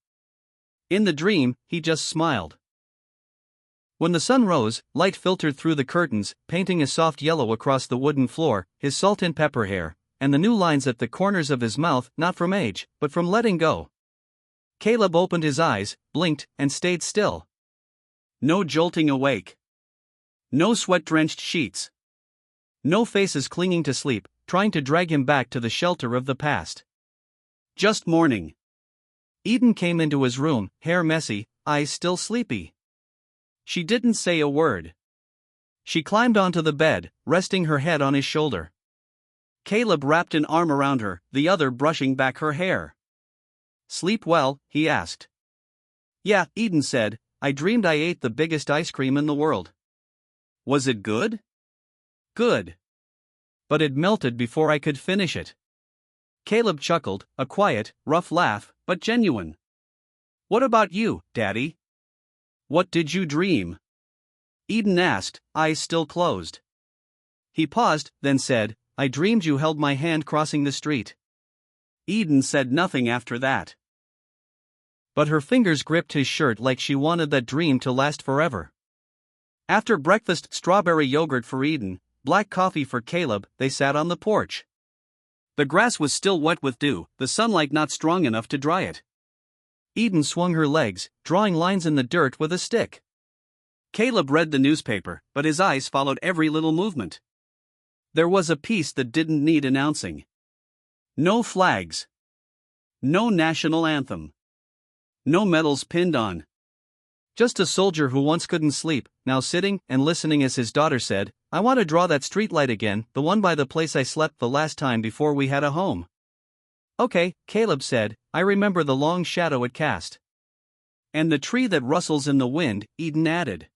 Speaker 1: In the dream, he just smiled. When the sun rose, light filtered through the curtains, painting a soft yellow across the wooden floor, his salt and pepper hair, and the new lines at the corners of his mouth, not from age, but from letting go. Caleb opened his eyes, blinked, and stayed still. No jolting awake. No sweat-drenched sheets. No faces clinging to sleep, trying to drag him back to the shelter of the past. Just morning. Eden came into his room, hair messy, eyes still sleepy. She didn't say a word. She climbed onto the bed, resting her head on his shoulder. Caleb wrapped an arm around her, the other brushing back her hair. "Sleep well?" he asked. "Yeah," Eden said, "I dreamed I ate the biggest ice cream in the world." "Was it good?" "Good. But it melted before I could finish it." Caleb chuckled, a quiet, rough laugh, but genuine. "What about you, Daddy? What did you dream?" Eden asked, eyes still closed. He paused, then said, "I dreamed you held my hand crossing the street." Eden said nothing after that. But her fingers gripped his shirt like she wanted that dream to last forever. After breakfast, strawberry yogurt for Eden, black coffee for Caleb, they sat on the porch. The grass was still wet with dew, the sunlight not strong enough to dry it. Eden swung her legs, drawing lines in the dirt with a stick. Caleb read the newspaper, but his eyes followed every little movement. There was a piece that didn't need announcing. No flags. No national anthem. No medals pinned on. Just a soldier who once couldn't sleep, now sitting and listening as his daughter said, "I want to draw that street light again, the one by the place I slept the last time before we had a home." "Okay," Caleb said, "I remember the long shadow it cast." "And the tree that rustles in the wind," Eden added.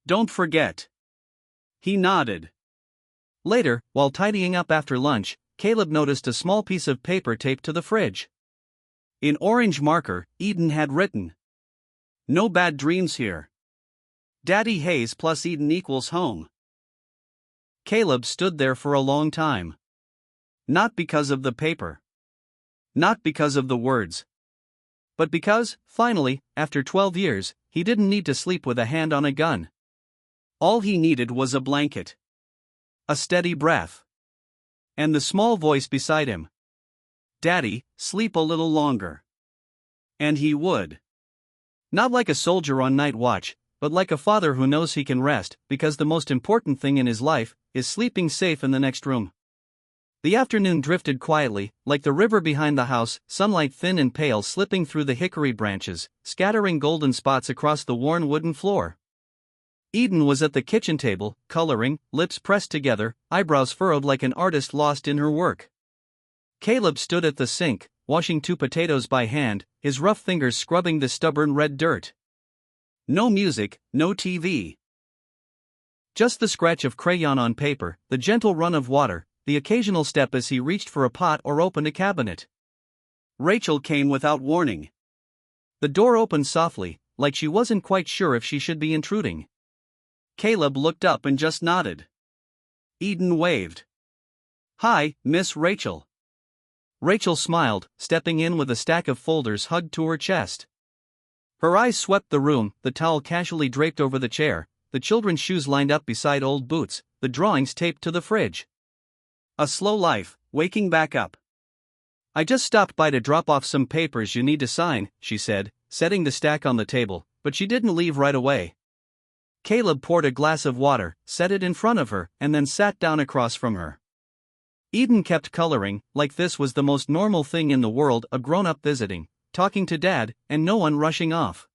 Speaker 1: "Don't forget." He nodded. Later, while tidying up after lunch, Caleb noticed a small piece of paper taped to the fridge. In orange marker, Eden had written, "No bad dreams here. Daddy Hayes plus Eden equals home." Caleb stood there for a long time. Not because of the paper. Not because of the words. But because, finally, after 12 years, he didn't need to sleep with a hand on a gun. All he needed was a blanket. A steady breath. And the small voice beside him. "Daddy, sleep a little longer." And he would. Not like a soldier on night watch, but like a father who knows he can rest, because the most important thing in his life is sleeping safe in the next room. The afternoon drifted quietly, like the river behind the house, sunlight thin and pale slipping through the hickory branches, scattering golden spots across the worn wooden floor. Eden was at the kitchen table, coloring, lips pressed together, eyebrows furrowed like an artist lost in her work. Caleb stood at the sink, washing 2 potatoes by hand, his rough fingers scrubbing the stubborn red dirt. No music, no TV. Just the scratch of crayon on paper, the gentle run of water, the occasional step as he reached for a pot or opened a cabinet. Rachel came without warning. The door opened softly, like she wasn't quite sure if she should be intruding. Caleb looked up and just nodded. Eden waved. "Hi, Miss Rachel." Rachel smiled, stepping in with a stack of folders hugged to her chest. Her eyes swept the room, the towel casually draped over the chair, the children's shoes lined up beside old boots, the drawings taped to the fridge. A slow life, waking back up. "I just stopped by to drop off some papers you need to sign," she said, setting the stack on the table, but she didn't leave right away. Caleb poured a glass of water, set it in front of her, and then sat down across from her. Eden kept coloring, like this was the most normal thing in the world, a grown-up visiting, talking to Dad, and no one rushing off.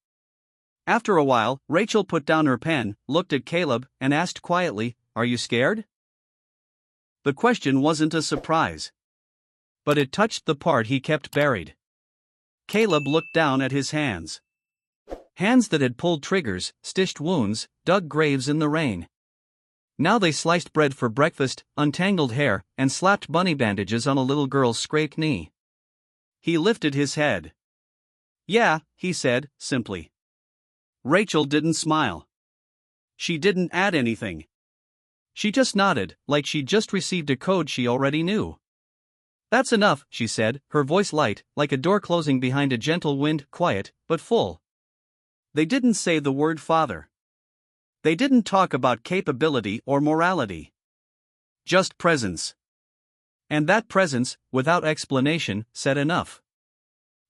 Speaker 1: After a while, Rachel put down her pen, looked at Caleb, and asked quietly, "Are you scared?" The question wasn't a surprise. But it touched the part he kept buried. Caleb looked down at his hands. Hands that had pulled triggers, stitched wounds, dug graves in the rain. Now they sliced bread for breakfast, untangled hair, and slapped bunny bandages on a little girl's scraped knee. He lifted his head. "Yeah," he said, simply. Rachel didn't smile. She didn't add anything. She just nodded, like she'd just received a code she already knew. "That's enough," she said, her voice light, like a door closing behind a gentle wind, quiet, but full. They didn't say the word father. They didn't talk about capability or morality. Just presence. And that presence, without explanation, said enough.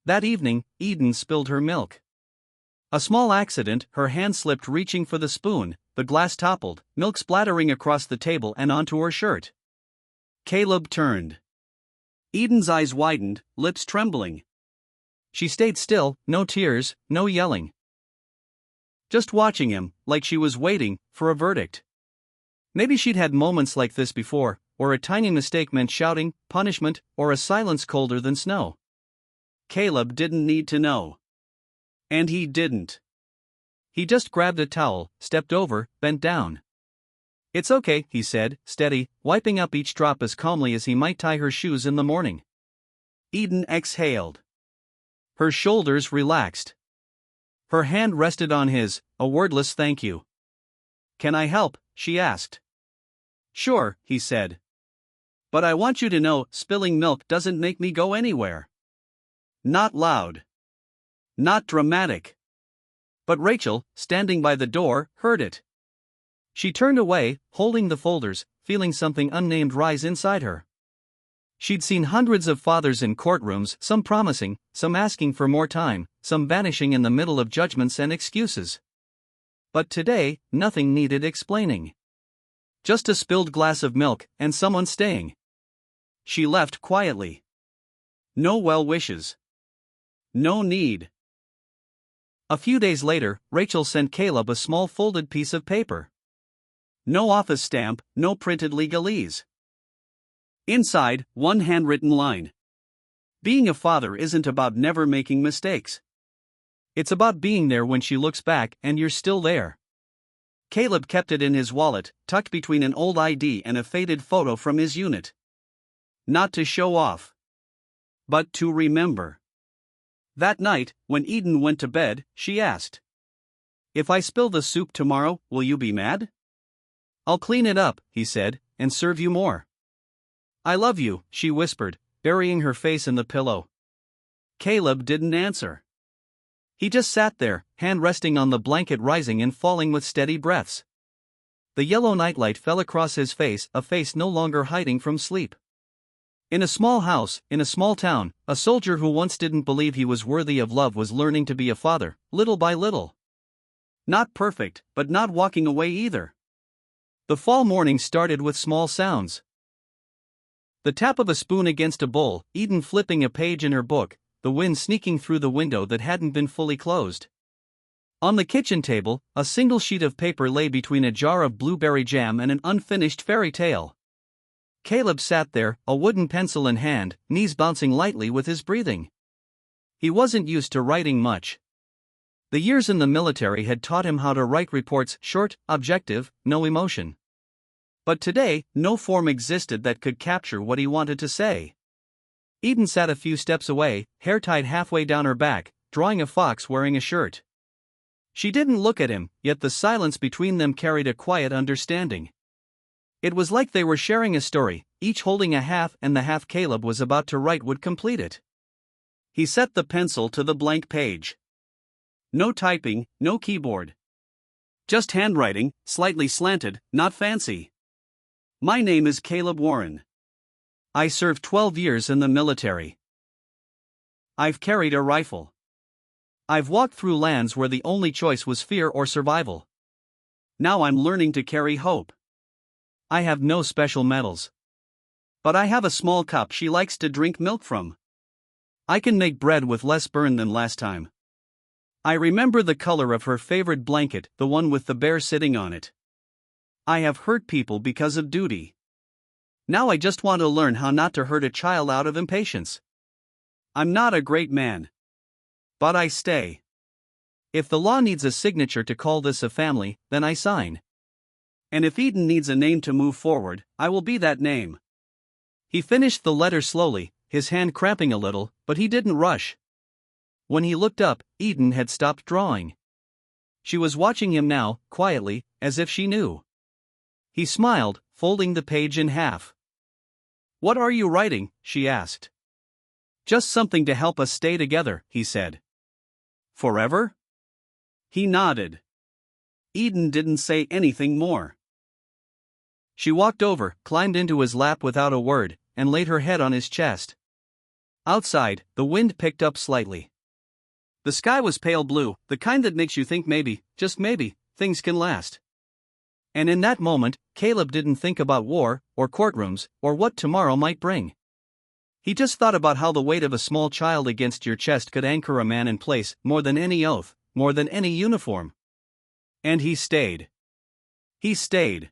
Speaker 1: That evening, Eden spilled her milk. A small accident, her hand slipped reaching for the spoon, the glass toppled, milk splattering across the table and onto her shirt. Caleb turned. Eden's eyes widened, lips trembling. She stayed still, no tears, no yelling. Just watching him, like she was waiting for a verdict. Maybe she'd had moments like this before, where a tiny mistake meant shouting, punishment, or a silence colder than snow. Caleb didn't need to know. And he didn't. He just grabbed a towel, stepped over, bent down. "It's okay," he said, steady, wiping up each drop as calmly as he might tie her shoes in the morning. Eden exhaled. Her shoulders relaxed. Her hand rested on his, a wordless thank you. "Can I help?" she asked. "Sure," he said. "But I want you to know, spilling milk doesn't make me go anywhere." Not loud. Not dramatic. But Rachel, standing by the door, heard it. She turned away, holding the folders, feeling something unnamed rise inside her. She'd seen hundreds of fathers in courtrooms, some promising, some asking for more time, some vanishing in the middle of judgments and excuses. But today, nothing needed explaining. Just a spilled glass of milk, and someone staying. She left quietly. No well wishes. No need. A few days later, Rachel sent Caleb a small folded piece of paper. No office stamp, no printed legalese. Inside, one handwritten line. "Being a father isn't about never making mistakes. It's about being there when she looks back and you're still there." Caleb kept it in his wallet, tucked between an old ID and a faded photo from his unit. Not to show off, but to remember. That night, when Eden went to bed, she asked, "If I spill the soup tomorrow, will you be mad?" "I'll clean it up," he said, "and serve you more." "I love you," she whispered, burying her face in the pillow. Caleb didn't answer. He just sat there, hand resting on the blanket, rising and falling with steady breaths. The yellow nightlight fell across his face, a face no longer hiding from sleep. In a small house, in a small town, a soldier who once didn't believe he was worthy of love was learning to be a father, little by little. Not perfect, but not walking away either. The fall morning started with small sounds. The tap of a spoon against a bowl, Eden flipping a page in her book, the wind sneaking through the window that hadn't been fully closed. On the kitchen table, a single sheet of paper lay between a jar of blueberry jam and an unfinished fairy tale. Caleb sat there, a wooden pencil in hand, knees bouncing lightly with his breathing. He wasn't used to writing much. The years in the military had taught him how to write reports short, objective, no emotion. But today, no form existed that could capture what he wanted to say. Eden sat a few steps away, hair tied halfway down her back, drawing a fox wearing a shirt. She didn't look at him, yet the silence between them carried a quiet understanding. It was like they were sharing a story, each holding a half, and the half Caleb was about to write would complete it. He set the pencil to the blank page. No typing, no keyboard. Just handwriting, slightly slanted, not fancy. My name is Caleb Warren. I served 12 years in the military. I've carried a rifle. I've walked through lands where the only choice was fear or survival. Now I'm learning to carry hope. I have no special medals. But I have a small cup she likes to drink milk from. I can make bread with less burn than last time. I remember the color of her favorite blanket, the one with the bear sitting on it. I have hurt people because of duty. Now I just want to learn how not to hurt a child out of impatience. I'm not a great man. But I stay. If the law needs a signature to call this a family, then I sign. And if Eden needs a name to move forward, I will be that name. He finished the letter slowly, his hand cramping a little, but he didn't rush. When he looked up, Eden had stopped drawing. She was watching him now, quietly, as if she knew. He smiled, folding the page in half. "What are you writing?" she asked. "Just something to help us stay together," he said. "Forever?" He nodded. Eden didn't say anything more. She walked over, climbed into his lap without a word, and laid her head on his chest. Outside, the wind picked up slightly. The sky was pale blue, the kind that makes you think maybe, just maybe, things can last. And in that moment, Caleb didn't think about war, or courtrooms, or what tomorrow might bring. He just thought about how the weight of a small child against your chest could anchor a man in place, more than any oath, more than any uniform. And he stayed. He stayed.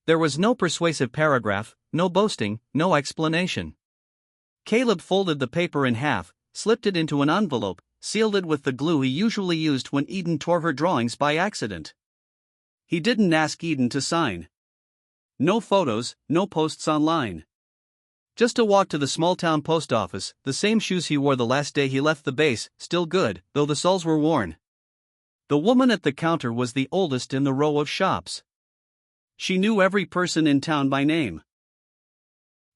Speaker 1: There was no persuasive paragraph, no boasting, no explanation. Caleb folded the paper in half, slipped it into an envelope, sealed it with the glue he usually used when Eden tore her drawings by accident. He didn't ask Eden to sign. No photos, no posts online. Just a walk to the small-town post office, the same shoes he wore the last day he left the base, still good, though the soles were worn. The woman at the counter was the oldest in the row of shops. She knew every person in town by name.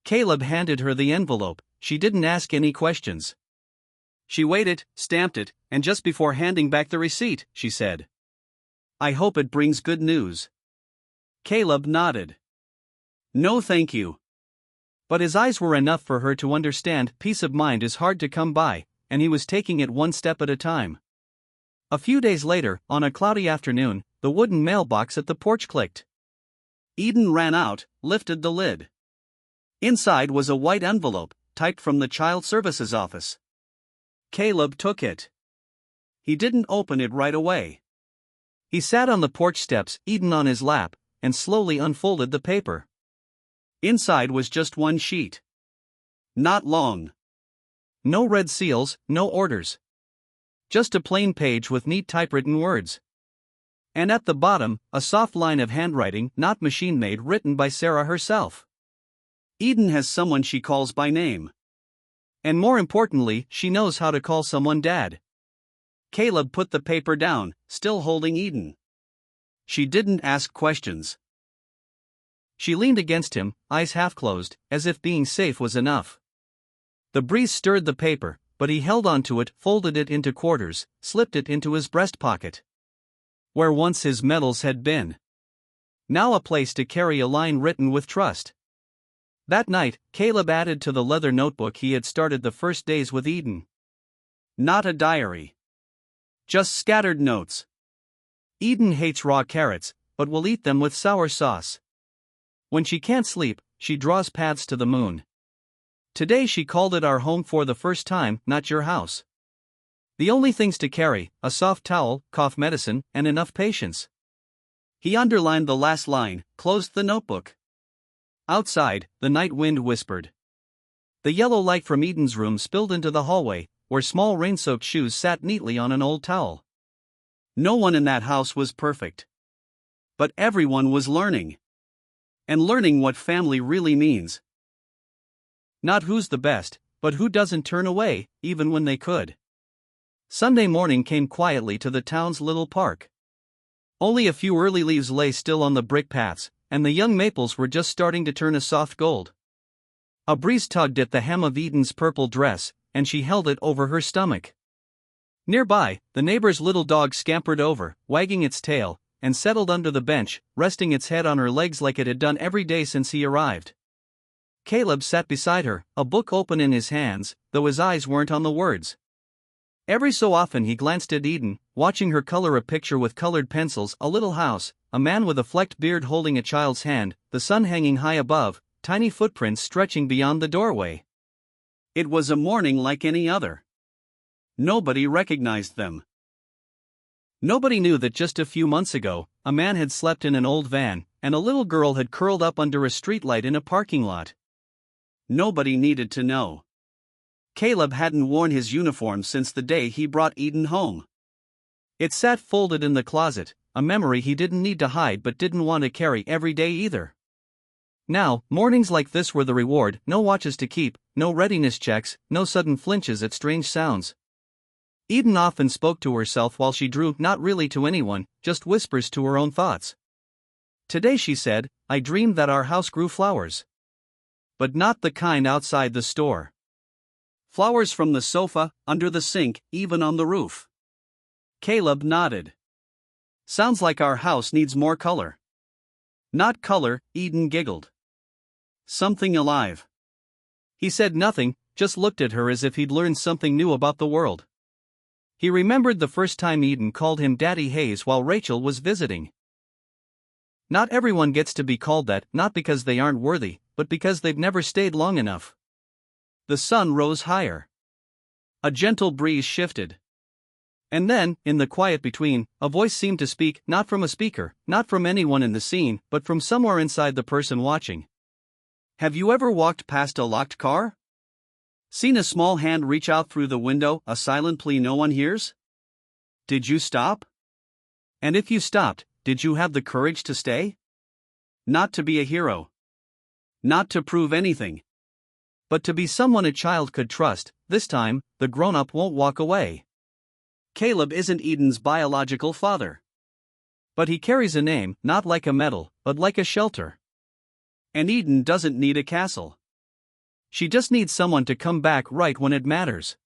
Speaker 1: Caleb handed her the envelope. She didn't ask any questions. She waited, stamped it, and just before handing back the receipt, she said, "I hope it brings good news." Caleb nodded. "No thank you." But his eyes were enough for her to understand peace of mind is hard to come by, and he was taking it one step at a time. A few days later, on a cloudy afternoon, the wooden mailbox at the porch clicked. Eden ran out, lifted the lid. Inside was a white envelope, typed from the Child Services office. Caleb took it. He didn't open it right away. He sat on the porch steps, Eden on his lap, and slowly unfolded the paper. Inside was just one sheet. Not long. No red seals, no orders. Just a plain page with neat typewritten words. And at the bottom, a soft line of handwriting, not machine-made, written by Sarah herself. Eden has someone she calls by name. And more importantly, she knows how to call someone Dad. Caleb put the paper down, still holding Eden. She didn't ask questions. She leaned against him, eyes half closed, as if being safe was enough. The breeze stirred the paper, but he held onto it, folded it into quarters, slipped it into his breast pocket. Where once his medals had been. Now a place to carry a line written with trust. That night, Caleb added to the leather notebook he had started the first days with Eden. Not a diary. Just scattered notes. Eden hates raw carrots, but will eat them with sour sauce. When she can't sleep, she draws paths to the moon. Today she called it our home for the first time, not your house. The only things to carry, a soft towel, cough medicine, and enough patience. He underlined the last line, closed the notebook. Outside, the night wind whispered. The yellow light from Eden's room spilled into the hallway, where small rain-soaked shoes sat neatly on an old towel. No one in that house was perfect. But everyone was learning. And learning what family really means. Not who's the best, but who doesn't turn away, even when they could. Sunday morning came quietly to the town's little park. Only a few early leaves lay still on the brick paths, and the young maples were just starting to turn a soft gold. A breeze tugged at the hem of Eden's purple dress, and she held it over her stomach. Nearby, the neighbor's little dog scampered over, wagging its tail, and settled under the bench, resting its head on her legs like it had done every day since he arrived. Caleb sat beside her, a book open in his hands, though his eyes weren't on the words. Every so often he glanced at Eden, watching her color a picture with colored pencils, a little house, a man with a flecked beard holding a child's hand, the sun hanging high above, tiny footprints stretching beyond the doorway. It was a morning like any other. Nobody recognized them. Nobody knew that just a few months ago, a man had slept in an old van, and a little girl had curled up under a streetlight in a parking lot. Nobody needed to know. Caleb hadn't worn his uniform since the day he brought Eden home. It sat folded in the closet, a memory he didn't need to hide but didn't want to carry every day either. Now, mornings like this were the reward: no watches to keep, no readiness checks, no sudden flinches at strange sounds. Eden often spoke to herself while she drew, not really to anyone, just whispers to her own thoughts. Today she said, "I dreamed that our house grew flowers. But not the kind outside the store. Flowers from the sofa, under the sink, even on the roof." Caleb nodded. "Sounds like our house needs more color." "Not color," Eden giggled. "Something alive." He said nothing, just looked at her as if he'd learned something new about the world. He remembered the first time Eden called him Daddy Hayes while Rachel was visiting. Not everyone gets to be called that, not because they aren't worthy, but because they've never stayed long enough. The sun rose higher. A gentle breeze shifted. And then, in the quiet between, a voice seemed to speak, not from a speaker, not from anyone in the scene, but from somewhere inside the person watching. "Have you ever walked past a locked car? Seen a small hand reach out through the window, a silent plea no one hears? Did you stop? And if you stopped, did you have the courage to stay? Not to be a hero. Not to prove anything. But to be someone a child could trust. This time, the grown-up won't walk away." Caleb isn't Eden's biological father. But he carries a name, not like a medal, but like a shelter. And Eden doesn't need a castle. She just needs someone to come back right when it matters.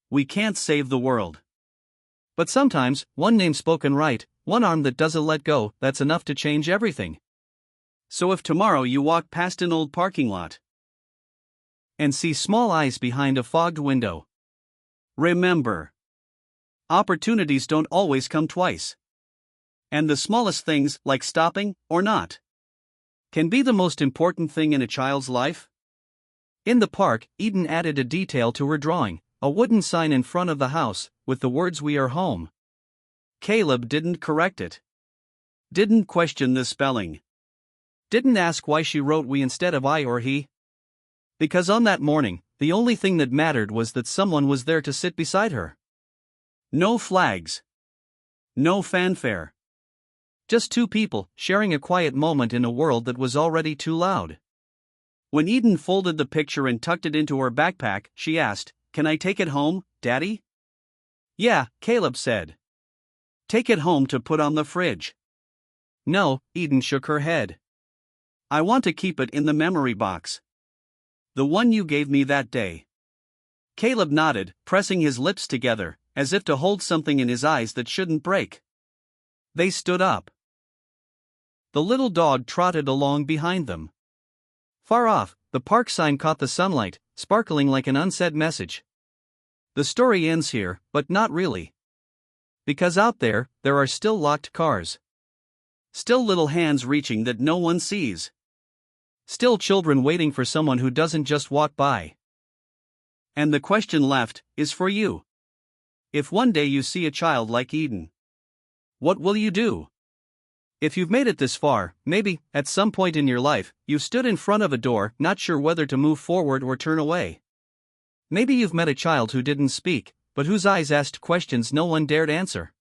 Speaker 1: We can't save the world. But sometimes, one name spoken right, one arm that doesn't let go, that's enough to change everything. So if tomorrow you walk past an old parking lot and see small eyes behind a fogged window, remember, opportunities don't always come twice. And the smallest things, like stopping, or not, can be the most important thing in a child's life. In the park, Eden added a detail to her drawing, a wooden sign in front of the house, with the words "We are home." Caleb didn't correct it. Didn't question the spelling. Didn't ask why she wrote "we" instead of "I" or "he." Because on that morning, the only thing that mattered was that someone was there to sit beside her. No flags. No fanfare. Just two people, sharing a quiet moment in a world that was already too loud. When Eden folded the picture and tucked it into her backpack, she asked, "Can I take it home, Daddy?" "Yeah," Caleb said. "Take it home to put on the fridge." "No," Eden shook her head. "I want to keep it in the memory box. The one you gave me that day." Caleb nodded, pressing his lips together, as if to hold something in his eyes that shouldn't break. They stood up. The little dog trotted along behind them. Far off, the park sign caught the sunlight, sparkling like an unsaid message. The story ends here, but not really. Because out there are still locked cars. Still little hands reaching that no one sees. Still children waiting for someone who doesn't just walk by. And the question left is for you. If one day you see a child like Eden, what will you do? If you've made it this far, maybe, at some point in your life, you stood in front of a door, not sure whether to move forward or turn away. Maybe you've met a child who didn't speak, but whose eyes asked questions no one dared answer.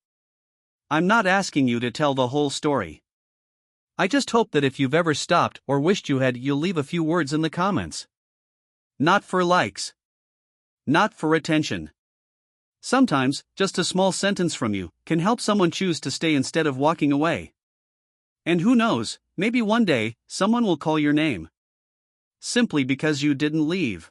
Speaker 1: I'm not asking you to tell the whole story. I just hope that if you've ever stopped or wished you had, you'll leave a few words in the comments. Not for likes. Not for attention. Sometimes, just a small sentence from you can help someone choose to stay instead of walking away. And who knows, maybe one day, someone will call your name. Simply because you didn't leave.